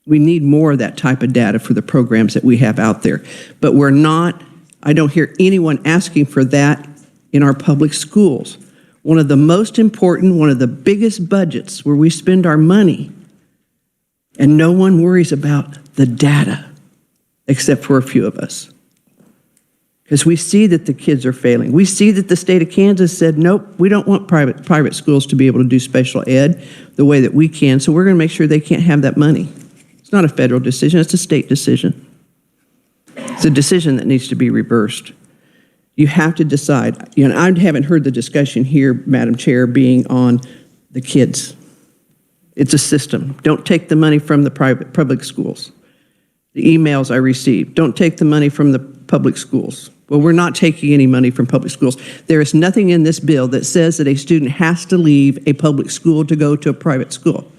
We need more of that type of data for the programs that we have out there. But I don't hear anyone asking for that in our public schools. One of the most important, one of the biggest budgets where we spend our money, and no one worries about the data, except for a few of us. Because we see that the kids are failing. We see that the state of Kansas said, nope, we don't want private schools to be able to do special ed the way that we can, so we're going to make sure they can't have that money. It's not a federal decision, it's a state decision. It's a decision that needs to be reversed. You have to decide. You know, I haven't heard the discussion here, Madam Chair, being on the kids. It's a system. Don't take the money from the public schools. The emails I received, don't take the money from the public schools. Well, we're not taking any money from public schools. There is nothing in this bill that says that a student has to leave a public school to go to a private school.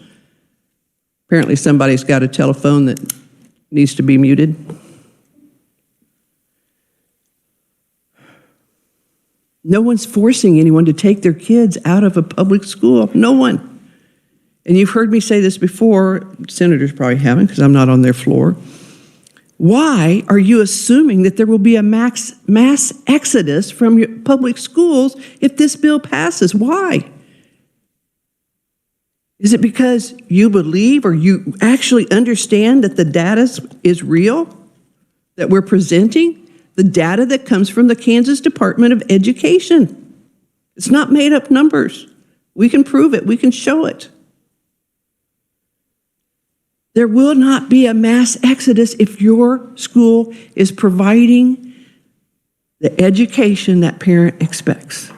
Apparently somebody's got a telephone that needs to be muted. No one's forcing anyone to take their kids out of a public school. No one. And you've heard me say this before. Senators probably haven't because I'm not on their floor. Why are you assuming that there will be a mass exodus from your public schools if this bill passes? Why? Is it because you believe or you actually understand that the data is real that we're presenting? The data that comes from the Kansas Department of Education. It's not made up numbers. We can prove it. We can show it. There will not be a mass exodus if your school is providing the education that parent expects.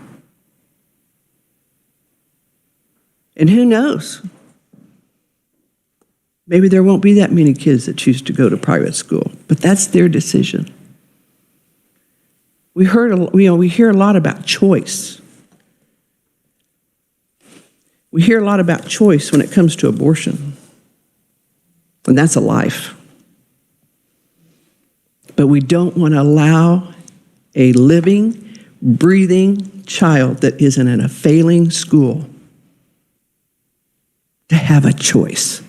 And who knows? Maybe there won't be that many kids that choose to go to private school, but that's their decision. We hear a lot about choice. We hear a lot about choice when it comes to abortion. And that's a life. But we don't want to allow a living, breathing child that isn't in a failing school to have a choice.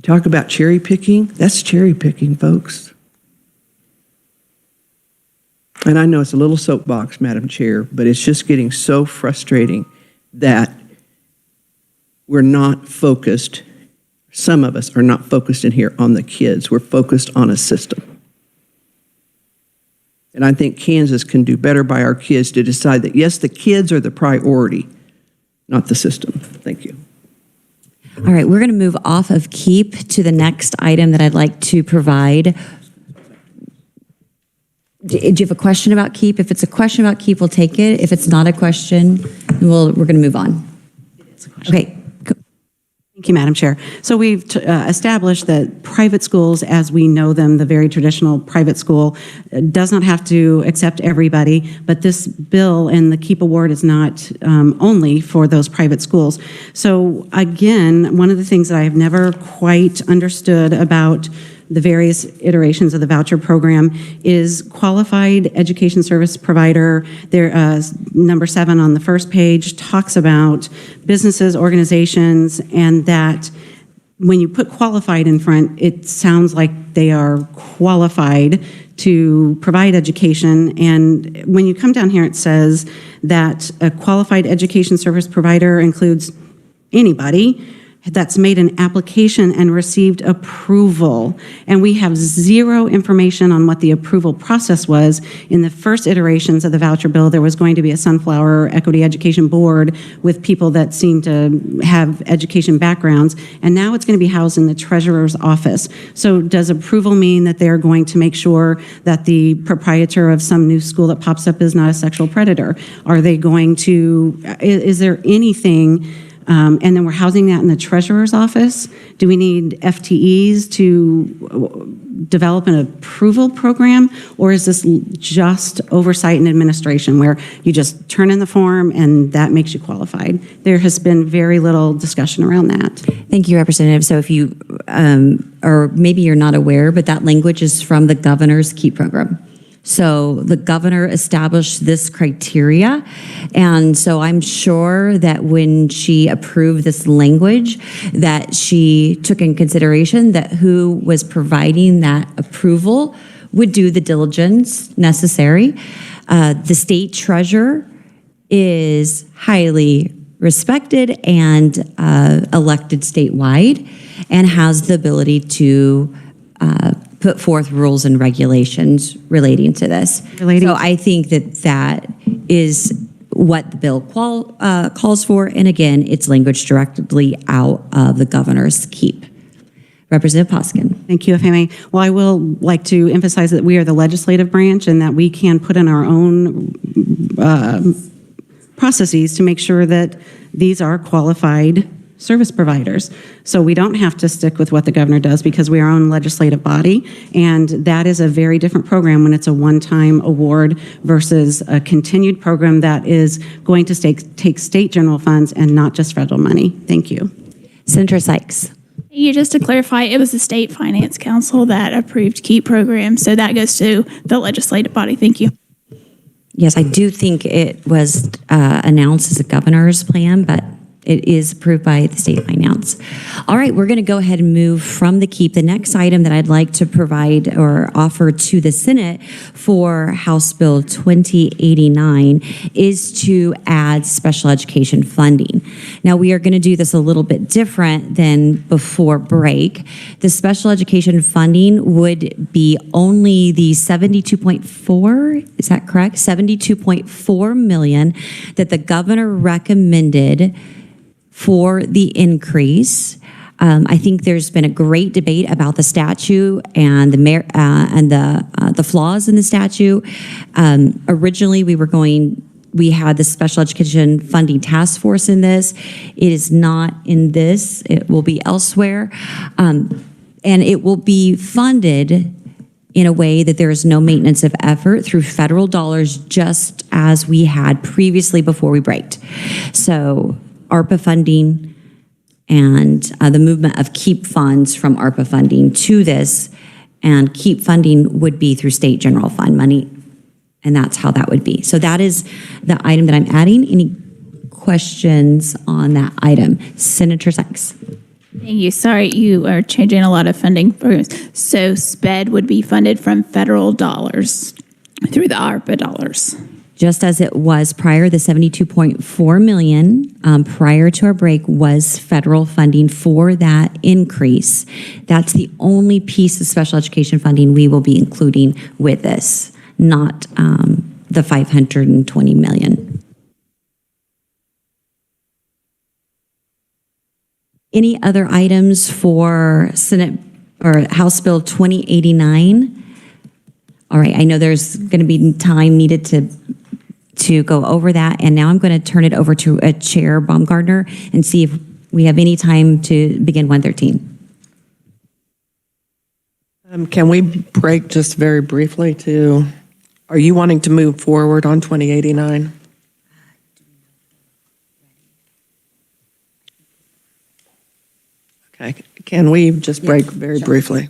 Talk about cherry picking. That's cherry picking, folks. And I know it's a little soapbox, Madam Chair, but it's just getting so frustrating that we're not focused. Some of us are not focused in here on the kids. We're focused on a system. And I think Kansas can do better by our kids to decide that, yes, the kids are the priority, not the system. Thank you. All right, we're going to move off of KEEP to the next item that I'd like to provide Do you have a question about KEEP? If it's a question about KEEP, we'll take it. If it's not a question, we're going to move on. Okay. Thank you, Madam Chair. So we've established that private schools, as we know them, the very traditional private school, does not have to accept everybody, but this bill and the KEEP award is not only for those private schools. So again, one of the things that I have never quite understood about the various iterations of the voucher program is qualified education service provider. There, number 7 on the first page talks about businesses, organizations, and that when you put qualified in front, it sounds like they are qualified to provide education. And when you come down here, it says that a qualified education service provider includes anybody that's made an application and received approval. And we have zero information on what the approval process was. In the first iterations of the voucher bill, there was going to be a Sunflower Equity Education Board with people that seemed to have education backgrounds, and now it's going to be housed in the treasurer's office. So does approval mean that they're going to make sure that the proprietor of some new school that pops up is not a sexual predator? Are they going to, is there anything, and then we're housing that in the treasurer's office? Do we need FTEs to develop an approval program? Or is this just oversight and administration where you just turn in the form and that makes you qualified? There has been very little discussion around that. Thank you, Representative. So if you, or maybe you're not aware, but that language is from the governor's KEEP program. So the governor established this criteria, and so I'm sure that when she approved this language, that she took in consideration that who was providing that approval would do the diligence necessary. The state treasurer is highly respected and elected statewide and has the ability to put forth rules and regulations relating to this. So I think that that is what the bill calls for. And again, it's language directly out of the governor's KEEP. Representative Poskin. Thank you, if I may. Well, I will like to emphasize that we are the legislative branch and that we can put in our own processes to make sure that these are qualified service providers. So we don't have to stick with what the governor does because we are our own legislative body, and that is a very different program when it's a one-time award versus a continued program that is going to take state general funds and not just federal money. Thank you. Senator Sykes. Just to clarify, it was the State Finance Council that approved KEEP program, so that goes to the legislative body. Thank you. Yes, I do think it was announced as a governor's plan, but it is approved by the state finance. All right, we're going to go ahead and move from the KEEP. The next item that I'd like to provide or offer to the Senate for House Bill 2089 is to add special education funding. Now, we are going to do this a little bit different than before break. The special education funding would be only the 72.4, is that correct? 72.4 million that the governor recommended for the increase. I think there's been a great debate about the statute and the flaws in the statute. Originally, we had the special education funding task force in this. It is not in this. It will be elsewhere, and it will be funded in a way that there is no maintenance of effort through federal dollars, just as we had previously before we braked. So ARPA funding and the movement of KEEP funds from ARPA funding to this, and KEEP funding would be through state general fund money, and that's how that would be. So that is the item that I'm adding. Any questions on that item? Senator Sykes. Thank you. Sorry, you are changing a lot of funding programs. So SPED would be funded from federal dollars through the ARPA dollars. Just as it was prior, the 72.4 million prior to our break was federal funding for that increase. That's the only piece of special education funding we will be including with this, not the 520 million. Any other items for Senate or House Bill 2089? All right, I know there's going to be time needed to go over that, and now I'm going to turn it over to Chair Baumgartner and see if we have any time to begin 113. Can we break just very briefly to, are you wanting to move forward on 2089? Okay, can we just break very briefly?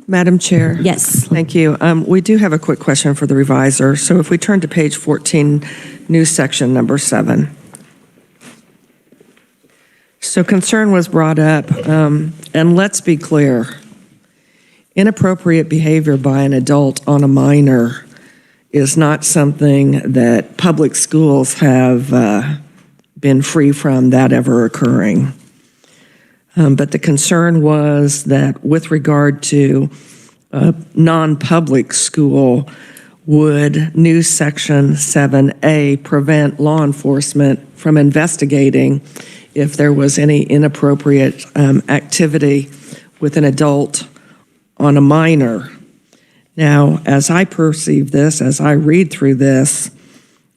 Madam Chair. Yes. Thank you. We do have a quick question for the reviser. So if we turn to page 14, new section number 7. So concern was brought up, and let's be clear, inappropriate behavior by an adult on a minor is not something that public schools have been free from that ever occurring. But the concern was that with regard to non-public school, would new Section 7A prevent law enforcement from investigating if there was any inappropriate activity with an adult on a minor? Now, as I perceive this, as I read through this,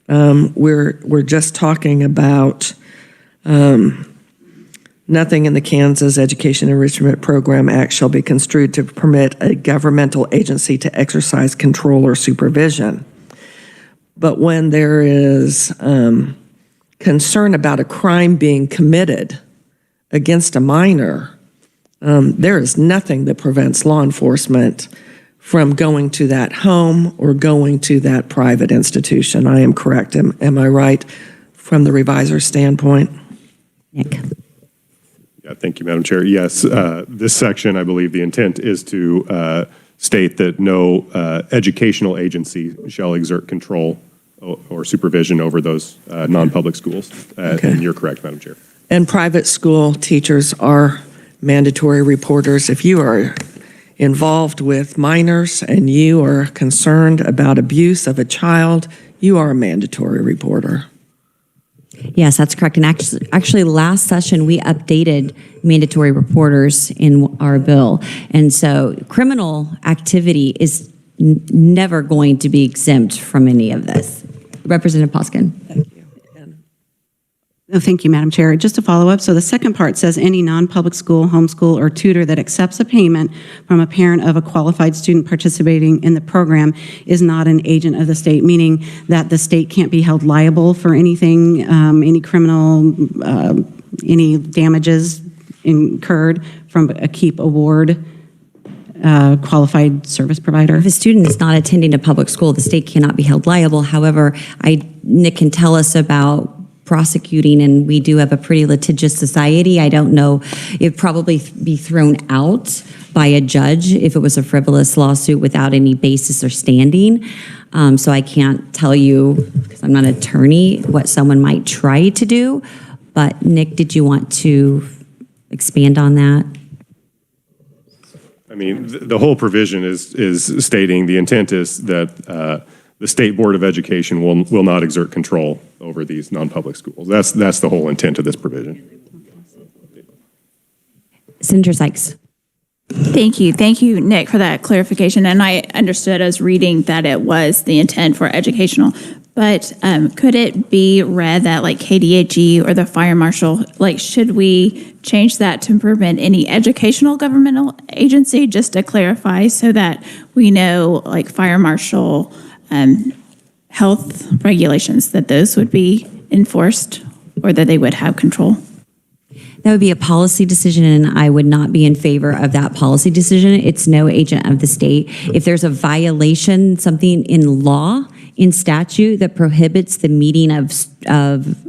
we're just talking about nothing in the Kansas Education Enrichment Program Act shall be construed to permit a governmental agency to exercise control or supervision. But when there is concern about a crime being committed against a minor, there is nothing that prevents law enforcement from going to that home or going to that private institution. I am correct. Am I right from the reviser's standpoint? Nick. Yeah, thank you, Madam Chair. Yes, this section, I believe the intent is to state that no educational agency shall exert control or supervision over those non-public schools. Okay. And you're correct, Madam Chair. And private school teachers are mandatory reporters. If you are involved with minors and you are concerned about abuse of a child, you are a mandatory reporter. Yes, that's correct. And actually, last session, we updated mandatory reporters in our bill. And so criminal activity is never going to be exempt from any of this. Representative Poskin. Thank you. Oh, thank you, Madam Chair. Just to follow up, so the second part says any non-public school, homeschool, or tutor that accepts a payment from a parent of a qualified student participating in the program is not an agent of the state, meaning that the state can't be held liable for anything, any criminal, any damages incurred from a KEEP award. Qualified service provider. If a student is not attending a public school, the state cannot be held liable. However, Nick can tell us about prosecuting, and we do have a pretty litigious society. I don't know, it'd probably be thrown out by a judge if it was a frivolous lawsuit without any basis or standing. So I can't tell you, because I'm not an attorney, what someone might try to do. But Nick, did you want to expand on that? I mean, the whole provision is stating the intent is that the State Board of Education will not exert control over these non-public schools. That's the whole intent of this provision. Senator Sykes. Thank you, Nick, for that clarification. And I understood as reading that it was the intent for educational. But could it be read that like KDHE or the fire marshal, like should we change that to prevent any educational governmental agency, just to clarify so that we know like fire marshal health regulations, that those would be enforced or that they would have control? That would be a policy decision, and I would not be in favor of that policy decision. It's no agent of the state. If there's a violation, something in law, in statute that prohibits the meeting of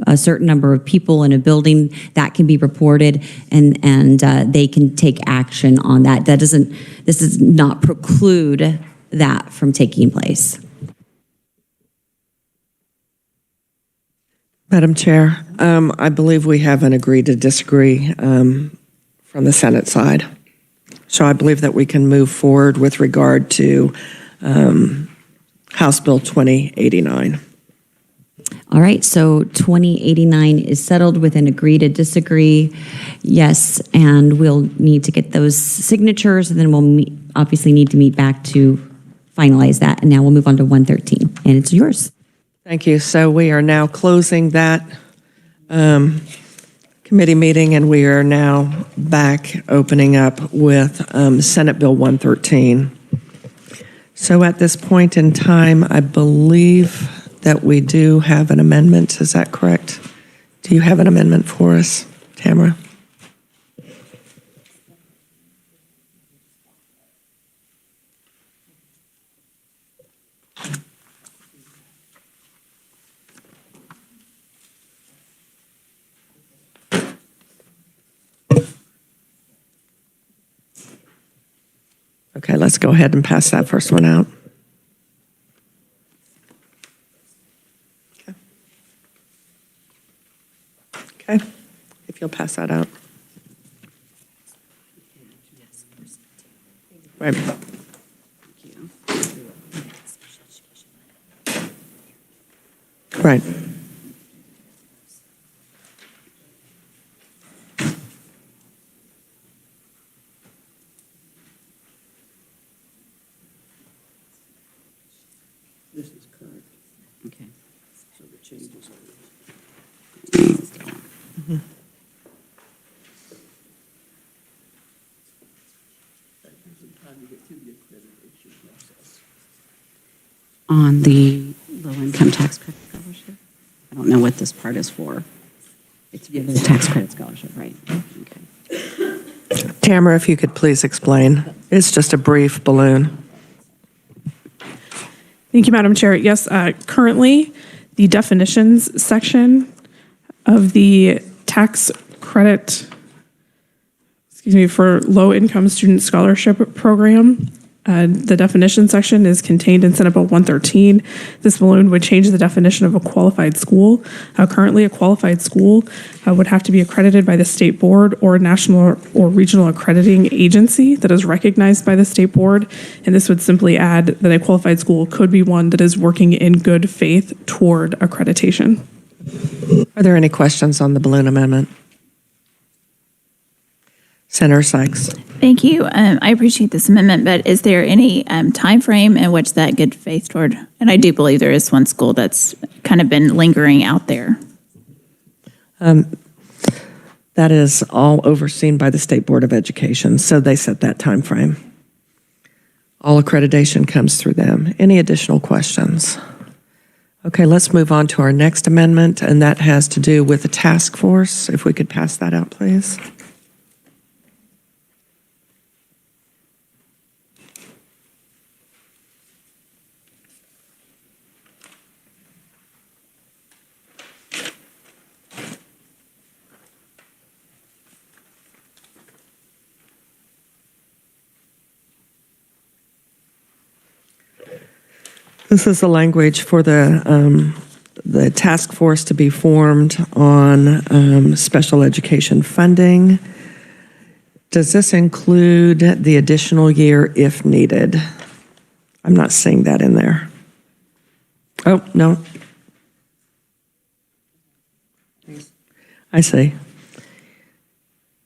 a certain number of people in a building, that can be reported, and they can take action on that. This does not preclude that from taking place. Madam Chair, I believe we have an agree to disagree from the Senate side. So I believe that we can move forward with regard to House Bill 2089. All right, so 2089 is settled with an agree to disagree. Yes, and we'll need to get those signatures, and then we'll obviously need to meet back to finalize that. And now we'll move on to 113, and it's yours. Thank you. So we are now closing that committee meeting, and we are now back opening up with Senate Bill 113. So at this point in time, I believe that we do have an amendment. Is that correct? Do you have an amendment for us, Tamara? Okay, let's go ahead and pass that first one out. Okay, if you'll pass that out. Right. Right. This is current, Okay. so the changes are. On the low-income tax credit scholarship? I don't know what this part is for. It's for the tax credit scholarship, right? Okay. Tamara, if you could please explain. It's just a brief balloon. Thank you, Madam Chair. Yes, currently, the definitions section of the tax credit, for low-income student scholarship program, the definition section is contained in Senate Bill 113. This balloon would change the definition of a qualified school. Currently, a qualified school would have to be accredited by the state board or a national or regional accrediting agency that is recognized by the state board. And this would simply add that a qualified school could be one that is working in good faith toward accreditation. Are there any questions on the balloon amendment? Senator Sykes. Thank you. I appreciate this amendment, but is there any time frame in which that good faith toward, and I do believe there is one school that's kind of been lingering out there. That is all overseen by the State Board of Education, so they set that time frame. All accreditation comes through them. Any additional questions? Okay, let's move on to our next amendment, and that has to do with the task force. If we could pass that out, please. This is the language for the task force to be formed on special education funding. Does this include the additional year if needed? I'm not seeing that in there. Oh, no. I see.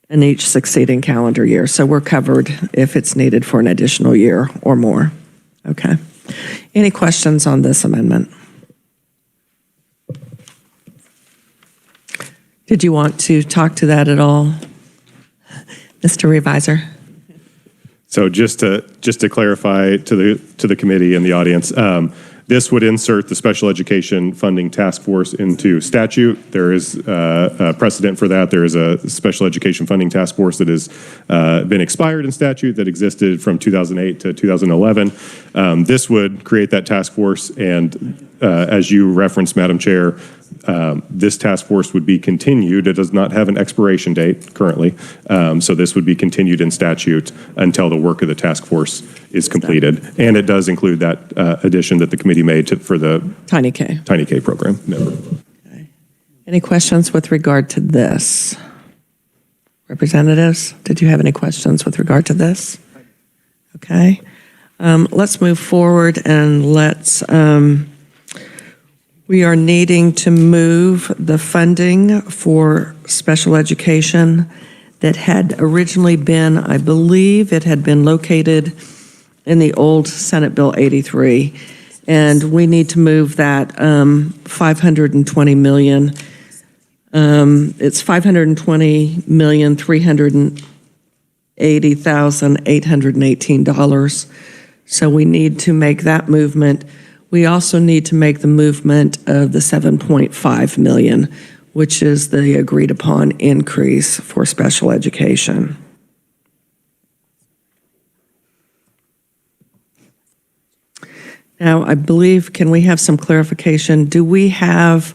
In each succeeding calendar year. So we're covered if it's needed for an additional year or more. Okay. Any questions on this amendment? Did you want to talk to that at all, Mr. Revisor? So just to clarify to the committee and the audience, this would insert the Special Education Funding Task Force into statute. There is a precedent for that. There is a Special Education Funding Task Force that has been expired in statute that existed from 2008 to 2011. This would create that task force, and as you referenced, Madam Chair, this task force would be continued. It does not have an expiration date currently, so this would be continued in statute until the work of the task force is completed. And it does include that addition that the committee made for the Tiny K program member. Okay. Any questions with regard to this? Representatives, did you have any questions with regard to this? Okay. Let's move forward and we are needing to move the funding for special education that had originally been, I believe it had been located in the old Senate Bill 83. And we need to move that $520 million. It's $520,380,818. So we need to make that movement. We also need to make the movement of the $7.5 million, which is the agreed upon increase for special education. Now, I believe, can we have some clarification? Do we have,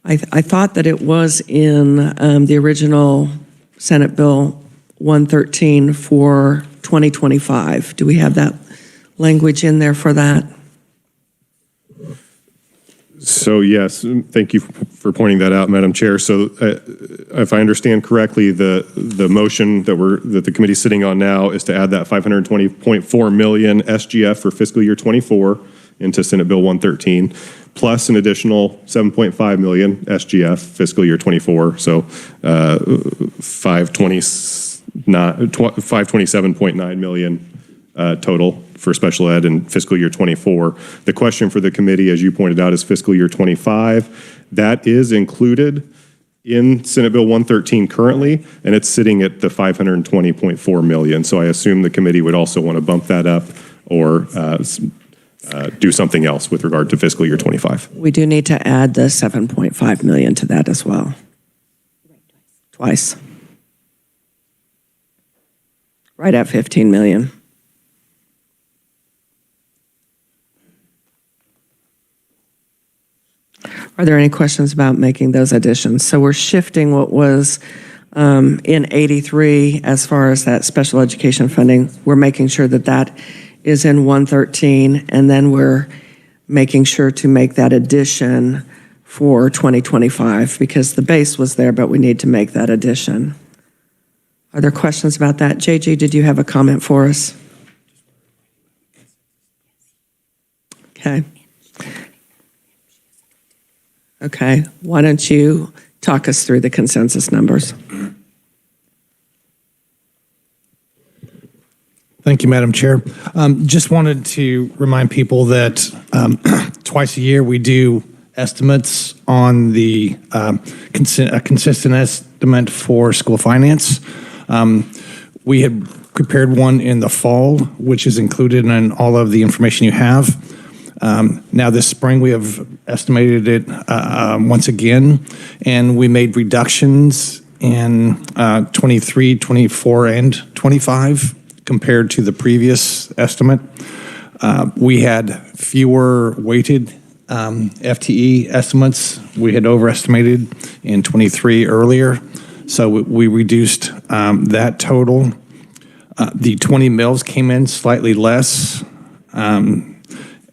I thought that it was in the original Senate Bill 113 for 2025. Do we have that language in there for that? So yes, thank you for pointing that out, Madam Chair. So if I understand correctly, the motion that the committee's sitting on now is to add that 520.4 million SGF for fiscal year 24 into Senate Bill 113, plus an additional 7.5 million SGF fiscal year 24. So 527.9 million total for special ed in fiscal year 24. The question for the committee, as you pointed out, is fiscal year 25. That is included in Senate Bill 113 currently, and it's sitting at the 520.4 million. So I assume the committee would also want to bump that up or do something else with regard to fiscal year 25. We do need to add the 7.5 million to that as well. Twice. Right at 15 million. Are there any questions about making those additions? So we're shifting what was in 83 as far as that special education funding. We're making sure that that is in 113, and then we're making sure to make that addition for 2025 because the base was there, but we need to make that addition. Are there questions about that? JG, did you have a comment for us? Okay. Okay, why don't you talk us through the consensus numbers? Thank you, Madam Chair. Just wanted to remind people that twice a year we do estimates on the consistent estimate for school finance. We had prepared one in the fall, which is included in all of the information you have. Now this spring we have estimated it once again, and we made reductions in 23, 24, and 25 compared to the previous estimate. We had fewer weighted FTE estimates. We had overestimated in 23 earlier, so we reduced that total. The 20 mills came in slightly less,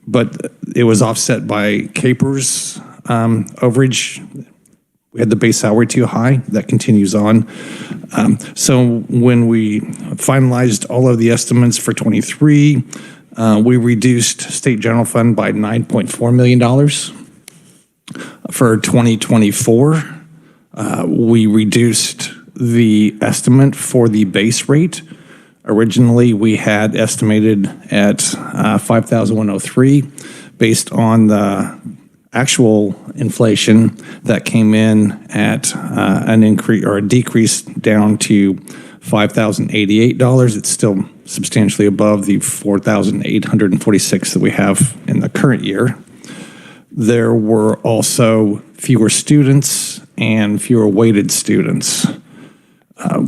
but it was offset by CAPER's overage. We had the base salary too high. That continues on. So when we finalized all of the estimates for 23, we reduced state general fund by $9.4 million. For 2024, we reduced the estimate for the base rate. Originally, we had estimated at $5,103 based on the actual inflation that came in at an increase or a decrease down to $5,088. It's still substantially above the $4,846 that we have in the current year. There were also fewer students and fewer weighted students.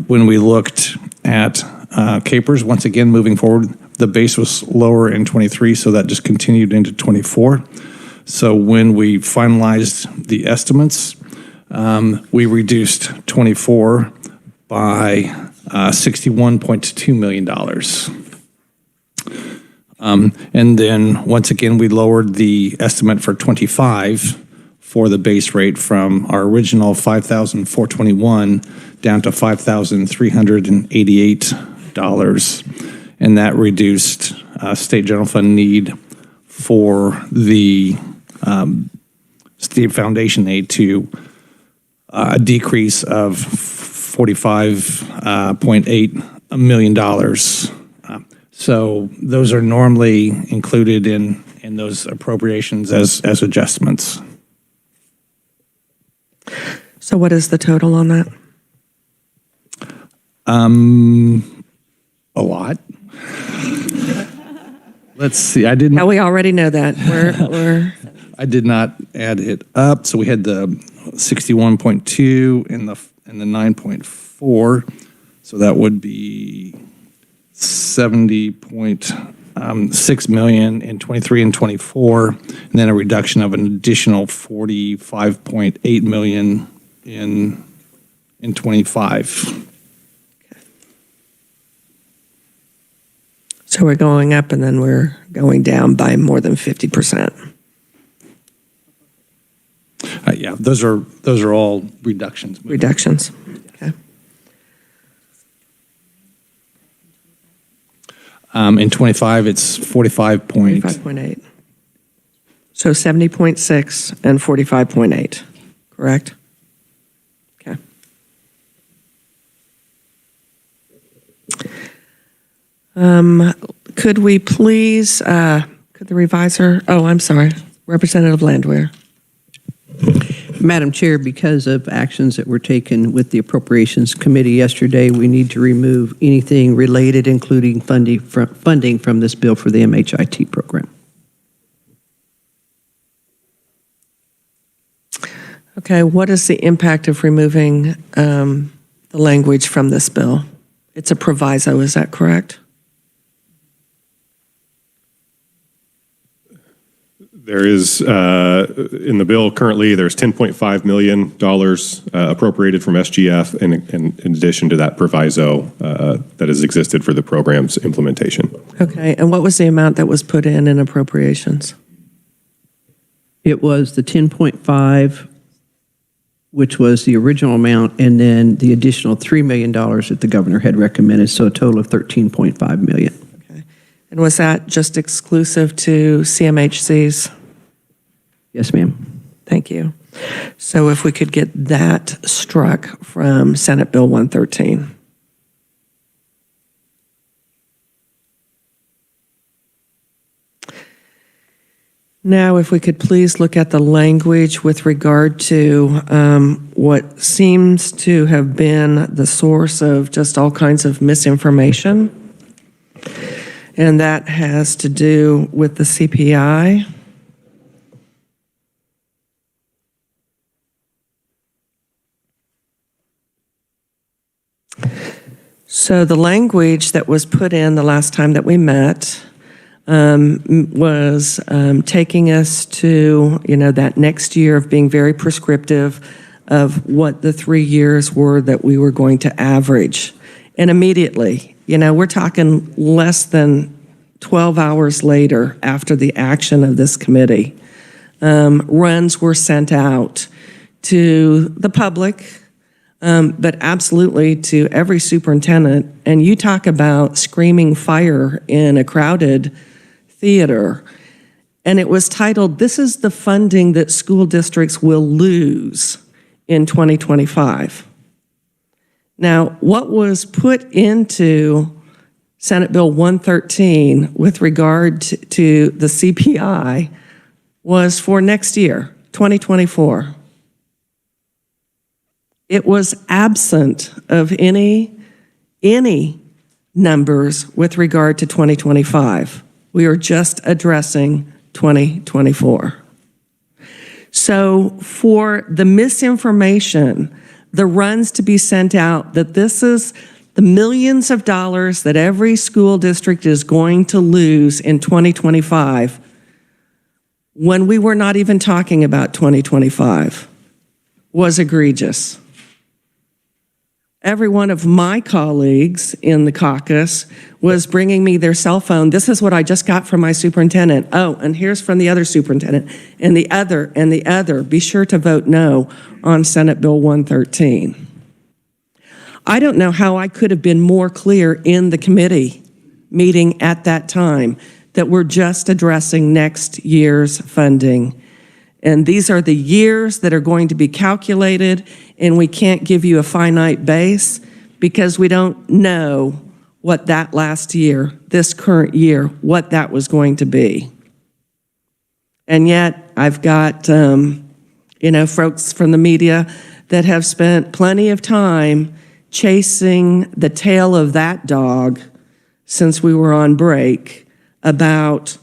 When we looked at CAPERS, once again, moving forward, the base was lower in 23, so that just continued into 24. So when we finalized the estimates, we reduced 24 by $61.2 million. And then once again, we lowered the estimate for 25 for the base rate from our original $5,421 down to $5,388. And that reduced state general fund need for the state foundation aid to a decrease of $45.8 million. So those are normally included in those appropriations as adjustments. So what is the total on that? A lot. Let's see. I didn't. Yeah, we already know that. We're I did not add it up. So we had the 61.2 and the 9.4. So that would be 70.6 million in 23 and 24, and then a reduction of an additional 45.8 million in 25. So we're going up and then we're going down by more than 50%. Yeah, those are all reductions. Reductions. Okay. In 25, it's 45.8. So 70.6 and 45.8, correct? Okay. Could we please, could the revisor, oh, I'm sorry, Representative Landwehr. Madam Chair, because of actions that were taken with the Appropriations Committee yesterday, we need to remove anything related, including funding from this bill for the MHIT program. Okay, what is the impact of removing the language from this bill? It's a proviso, is that correct? There is, in the bill currently, there's $10.5 million appropriated from SGF in addition to that proviso that has existed for the program's implementation. Okay, and what was the amount that was put in appropriations? It was the 10.5, which was the original amount, and then the additional $3 million that the governor had recommended, so a total of $13.5 million. Okay, and was that just exclusive to CMHCs? Yes, ma'am. Thank you. So if we could get that struck from Senate Bill 113. Now, if we could please look at the language with regard to what seems to have been the source of just all kinds of misinformation, and that has to do with the CPI. So the language that was put in the last time that we met was taking us to, that next year of being very prescriptive of what the 3 years were that we were going to average. And immediately, we're talking less than 12 hours later after the action of this committee, runs were sent out to the public, but absolutely to every superintendent. And you talk about screaming fire in a crowded theater. And it was titled, "This is the funding that school districts will lose in 2025." Now, what was put into Senate Bill 113 with regard to the CPI was for next year, 2024. It was absent of any numbers with regard to 2025. We are just addressing 2024. So for the misinformation, the runs to be sent out that this is the millions of dollars that every school district is going to lose in 2025, when we were not even talking about 2025, was egregious. Every one of my colleagues in the caucus was bringing me their cell phone. This is what I just got from my superintendent. Oh, and here's from the other superintendent, and the other, and the other. Be sure to vote no on Senate Bill 113. I don't know how I could have been more clear in the committee meeting at that time that we're just addressing next year's funding. And these are the years that are going to be calculated, and we can't give you a finite base because we don't know what that last year, this current year, what that was going to be. And yet I've got, folks from the media that have spent plenty of time chasing the tail of that dog since we were on break about,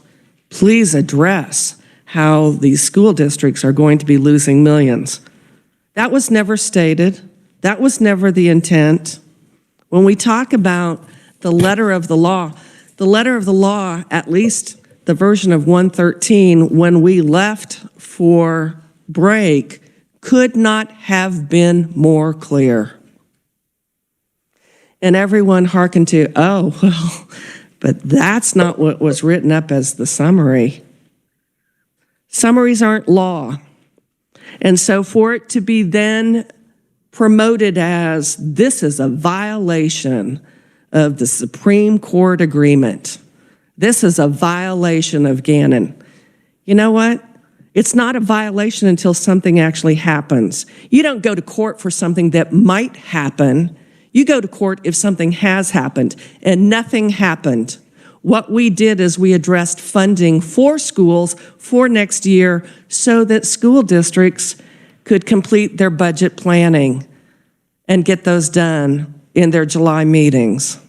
please address how these school districts are going to be losing millions. That was never stated. That was never the intent. When we talk about the letter of the law, at least the version of 113, when we left for break, could not have been more clear. And everyone hearkened to, oh, well, but that's not what was written up as the summary. Summaries aren't law. And so for it to be then promoted as this is a violation of the Supreme Court agreement, this is a violation of Gannon. You know what? It's not a violation until something actually happens. You don't go to court for something that might happen. You go to court if something has happened, and nothing happened. What we did is we addressed funding for schools for next year so that school districts could complete their budget planning and get those done in their July meetings.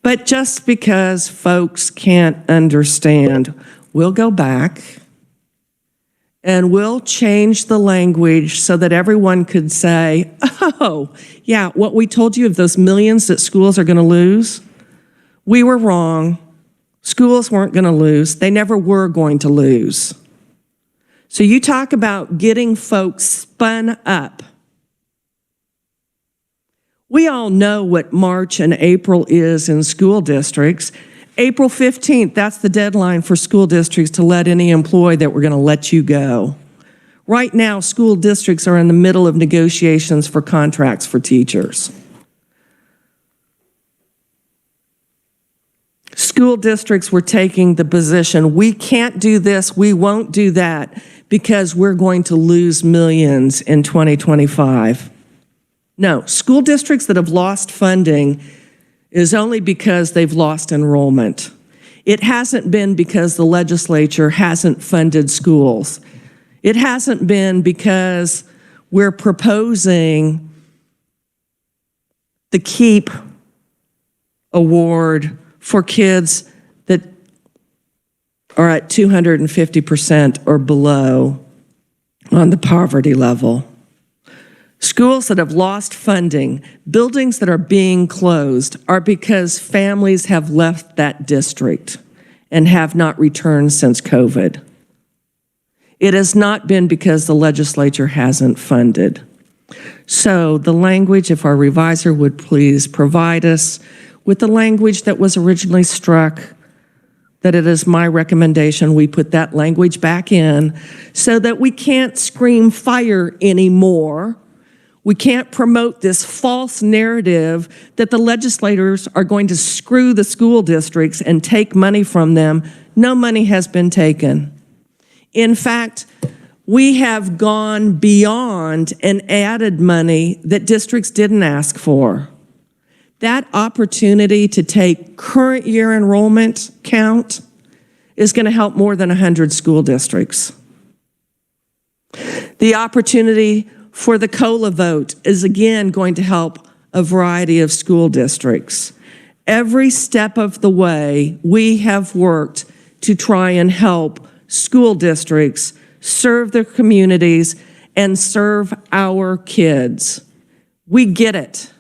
But just because folks can't understand, we'll go back and we'll change the language so that everyone could say, oh, yeah, what we told you of those millions that schools are going to lose, we were wrong. Schools weren't going to lose. They never were going to lose. So you talk about getting folks spun up. We all know what March and April is in school districts. April 15th, that's the deadline for school districts to let any employee that we're going to let you go. Right now, school districts are in the middle of negotiations for contracts for teachers. School districts were taking the position, we can't do this, we won't do that, because we're going to lose millions in 2025. No, school districts that have lost funding is only because they've lost enrollment. It hasn't been because the legislature hasn't funded schools. It hasn't been because we're proposing the KEEP award for kids that are at 250% or below on the poverty level. Schools that have lost funding, buildings that are being closed, are because families have left that district and have not returned since COVID. It has not been because the legislature hasn't funded. So the language, if our reviser would please provide us with the language that was originally struck, that it is my recommendation we put that language back in so that we can't scream fire anymore. We can't promote this false narrative that the legislators are going to screw the school districts and take money from them. No money has been taken. In fact, we have gone beyond and added money that districts didn't ask for. That opportunity to take current year enrollment count is going to help more than 100 school districts. The opportunity for the COLA vote is again going to help a variety of school districts. Every step of the way, we have worked to try and help school districts serve their communities and serve our kids. We get it.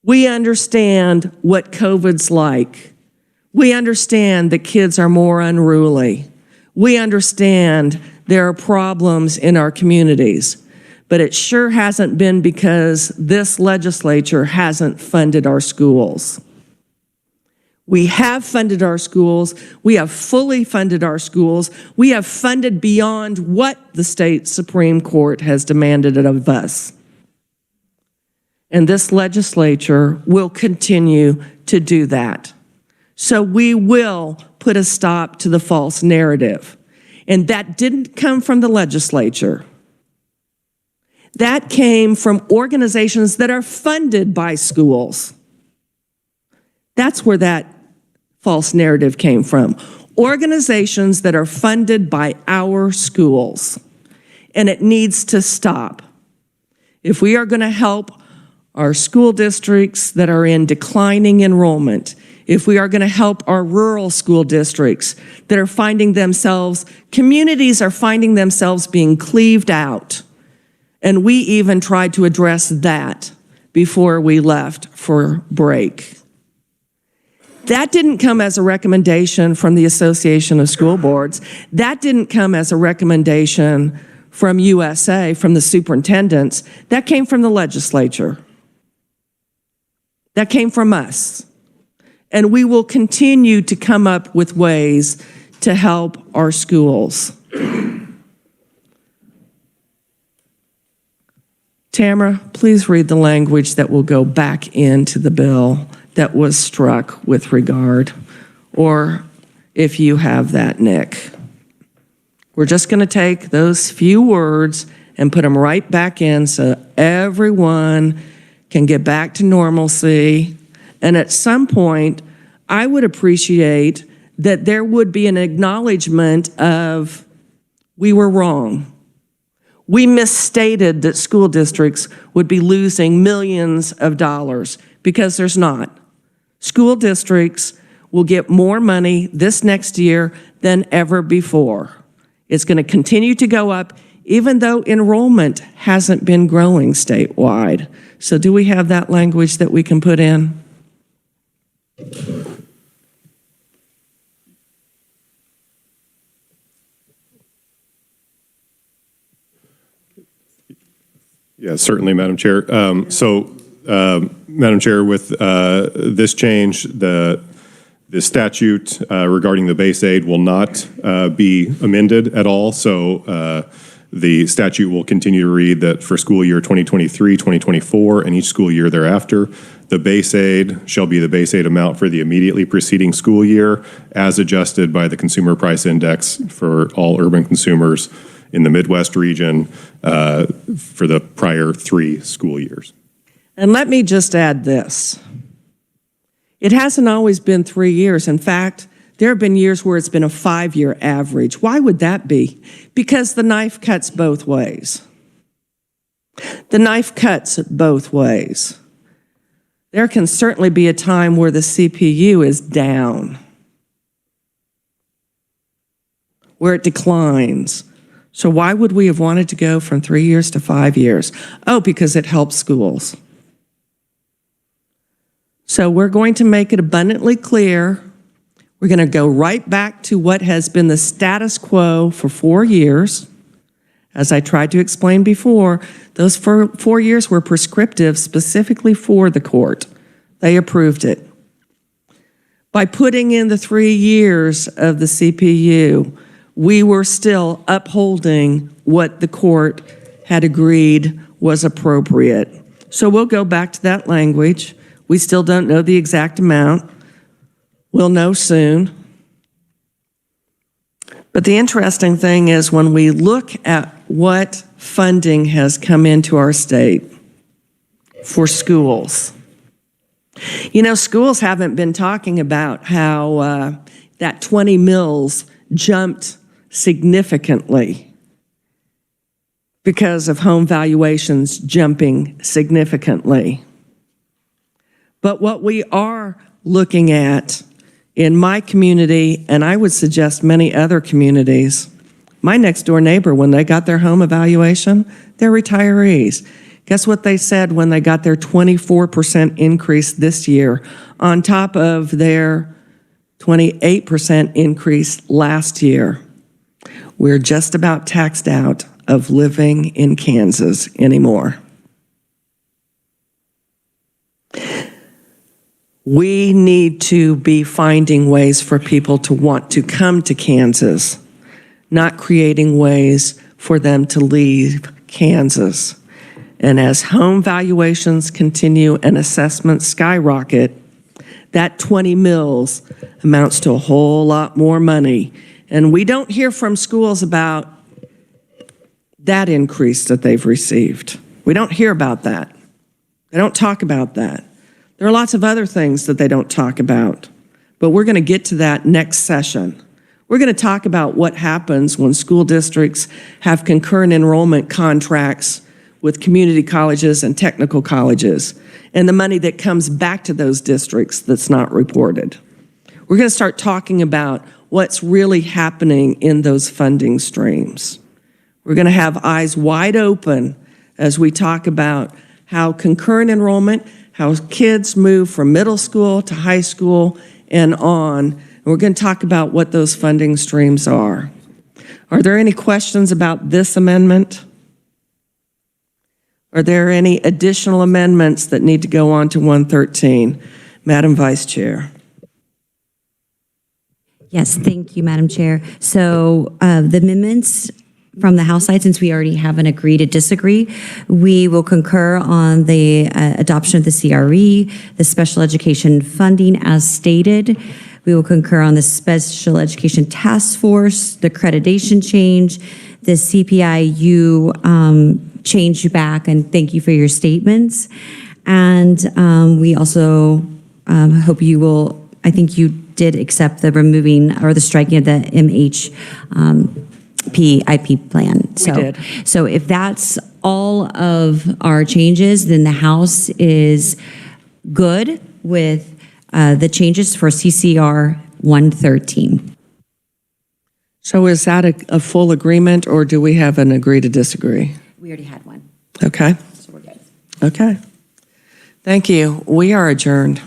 We understand what COVID's like. We understand that kids are more unruly. We understand there are problems in our communities, but it sure hasn't been because this legislature hasn't funded our schools. We have funded our schools. We have fully funded our schools. We have funded beyond what the state Supreme Court has demanded of us. And this legislature will continue to do that. So we will put a stop to the false narrative. And that didn't come from the legislature. That came from organizations that are funded by schools. That's where that false narrative came from. Organizations that are funded by our schools. And it needs to stop. If we are going to help our school districts that are in declining enrollment, if we are going to help our rural school districts that are finding themselves, communities are finding themselves being cleaved out. And we even tried to address that before we left for break. That didn't come as a recommendation from the Association of School Boards. That didn't come as a recommendation from USA, from the superintendents. That came from the legislature. That came from us. And we will continue to come up with ways to help our schools. Tamara, please read the language that will go back into the bill that was struck with regard, or if you have that, Nick. We're just going to take those few words and put them right back in so everyone can get back to normalcy. And at some point, I would appreciate that there would be an acknowledgement of we were wrong. We misstated that school districts would be losing millions of dollars, because there's not. School districts will get more money this next year than ever before. It's going to continue to go up, even though enrollment hasn't been growing statewide. So do we have that language that we can put in? Yeah, certainly, Madam Chair. Madam Chair, with this change, the statute regarding the base aid will not be amended at all. So the statute will continue to read that for school year 2023, 2024, and each school year thereafter, the base aid shall be the base aid amount for the immediately preceding school year as adjusted by the Consumer Price Index for all urban consumers in the Midwest region for the prior 3 school years. And let me just add this. It hasn't always been 3 years. In fact, there have been years where it's been a 5-year average. Why would that be? Because the knife cuts both ways. The knife cuts both ways. There can certainly be a time where the CPU is down, where it declines. So why would we have wanted to go from 3 years to 5 years? Oh, because it helps schools. So we're going to make it abundantly clear. We're going to go right back to what has been the status quo for 4 years. As I tried to explain before, those 4 years were prescriptive specifically for the court. They approved it. By putting in the 3 years of the CPU, we were still upholding what the court had agreed was appropriate. So we'll go back to that language. We still don't know the exact amount. We'll know soon. But the interesting thing is when we look at what funding has come into our state for schools. You know, schools haven't been talking about how that 20 mills jumped significantly because of home valuations jumping significantly. But what we are looking at in my community, and I would suggest many other communities, my next door neighbor, when they got their home evaluation, they're retirees. Guess what they said when they got their 24% increase this year on top of their 28% increase last year? We're just about taxed out of living in Kansas anymore. We need to be finding ways for people to want to come to Kansas, not creating ways for them to leave Kansas. And as home valuations continue and assessments skyrocket, that 20 mills amounts to a whole lot more money. And we don't hear from schools about that increase that they've received. We don't hear about that. They don't talk about that. There are lots of other things that they don't talk about, but we're going to get to that next session. We're going to talk about what happens when school districts have concurrent enrollment contracts with community colleges and technical colleges, and the money that comes back to those districts that's not reported. We're going to start talking about what's really happening in those funding streams. We're going to have eyes wide open as we talk about how concurrent enrollment, how kids move from middle school to high school and on. And we're going to talk about what those funding streams are. Are there any questions about this amendment? Are there any additional amendments that need to go on to 113? Madam Vice Chair. Yes, thank you, Madam Chair. So the amendments from the House side, since we already have an agree to disagree. We will concur on the adoption of the CRE, the special education funding as stated. We will concur on the special education task force, the accreditation change, the CPIU change back, and thank you for your statements. And we also hope you will, I think you did accept the removing or the striking of the MHP plan. So, We did. So if that's all of our changes, then the House is good with the changes for CCR 113. So is that a full agreement, or do we have an agree to disagree? We already had one, Okay, so we're good. okay. Thank you. We are adjourned.